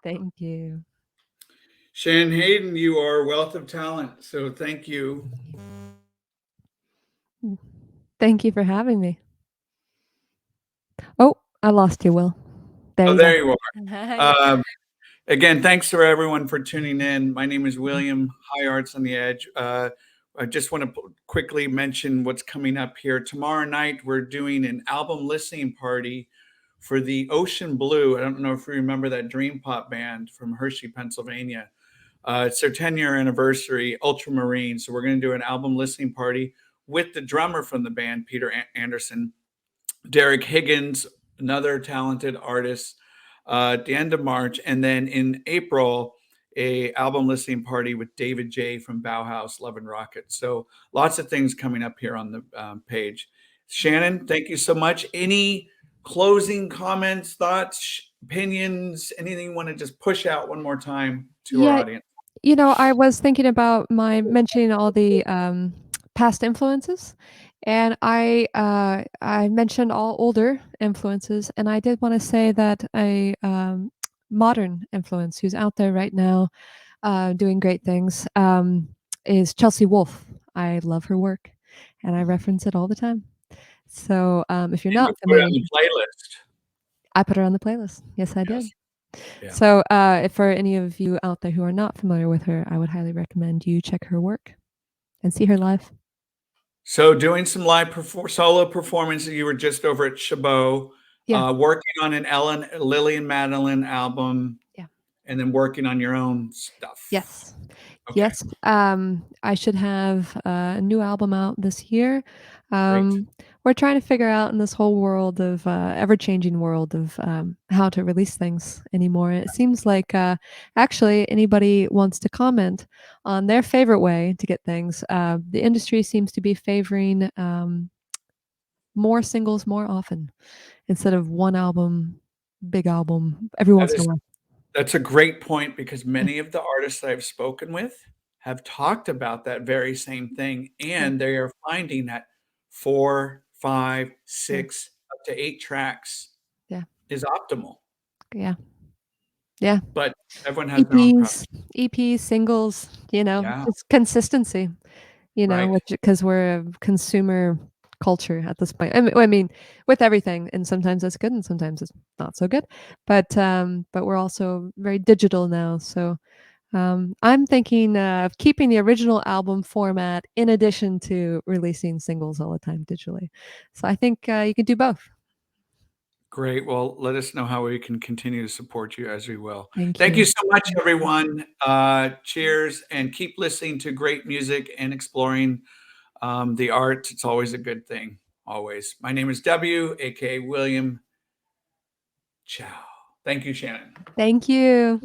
Thank you. Shannon Hayden, you are a wealth of talent. So thank you. Thank you for having me. Oh, I lost you, Will. There you There go. you are. Again, thanks to everyone for tuning in. My name is William, High Arts on the Edge. I just want to quickly mention what's coming up here. Tomorrow night, we're doing an album listening party for the Ocean Blue. I don't know if you remember that dream pop band from Hershey, Pennsylvania. It's their 10-year anniversary, Ultramarine. So we're going to do an album listening party with the drummer from the band, Peter Anderson, Derek Higgins, another talented artist, at the end of March. And then in April, a album listening party with David J. from Bauhaus, Love and Rocket. So lots of things coming up here on the page. Shannon, thank you so much. Any closing comments, thoughts, opinions, anything you want to just push out one more time to our Yeah, audience? I was thinking about my mentioning all the past influences, and I mentioned all older influences, and I did want to say that a modern influence who's out there right now doing great things is Chelsea Wolfe. I love her work, and I reference it all the time. So if you're And you not put it familiar, on the playlist. I put her on the playlist. Yes, I did. Yes. Yeah. So if for any of you out there who are not familiar with her, I would highly recommend you check her work and see her live. So doing some live solo performances. You were just over at Chabot, Yeah. working on an Lily and Madeline album. Yeah. And then working on your own stuff. Yes. Okay. Yes. I should have a new album out this year. Great. We're trying to figure out in this whole world of ever-changing world of how to release things anymore. It seems like actually anybody wants to comment on their favorite way to get things. The industry seems to be favoring more singles more often instead of one album, big album every once in a while. That's a great point because Yeah. many of the artists that I've spoken with have talked about that very same thing, and they are finding that 4, 5, 6, up to 8 tracks Yeah. is optimal. Yeah. Yeah. But everyone has their own preference. EPs, singles, Yeah. just consistency, Right. which because we're a consumer culture at this point. I mean, with everything, and sometimes that's good, and sometimes it's not so good. But we're also very digital now, so I'm thinking of keeping the original album format in addition to releasing singles all the time digitally. So I think you can do both. Great. Well, let us know how we can continue to support you as we will. Thank Thank you you. so much, everyone. Cheers, and keep listening to great music and exploring the arts. It's always a good thing. Always. My name is W, aka William. Ciao. Thank you, Shannon. Thank you.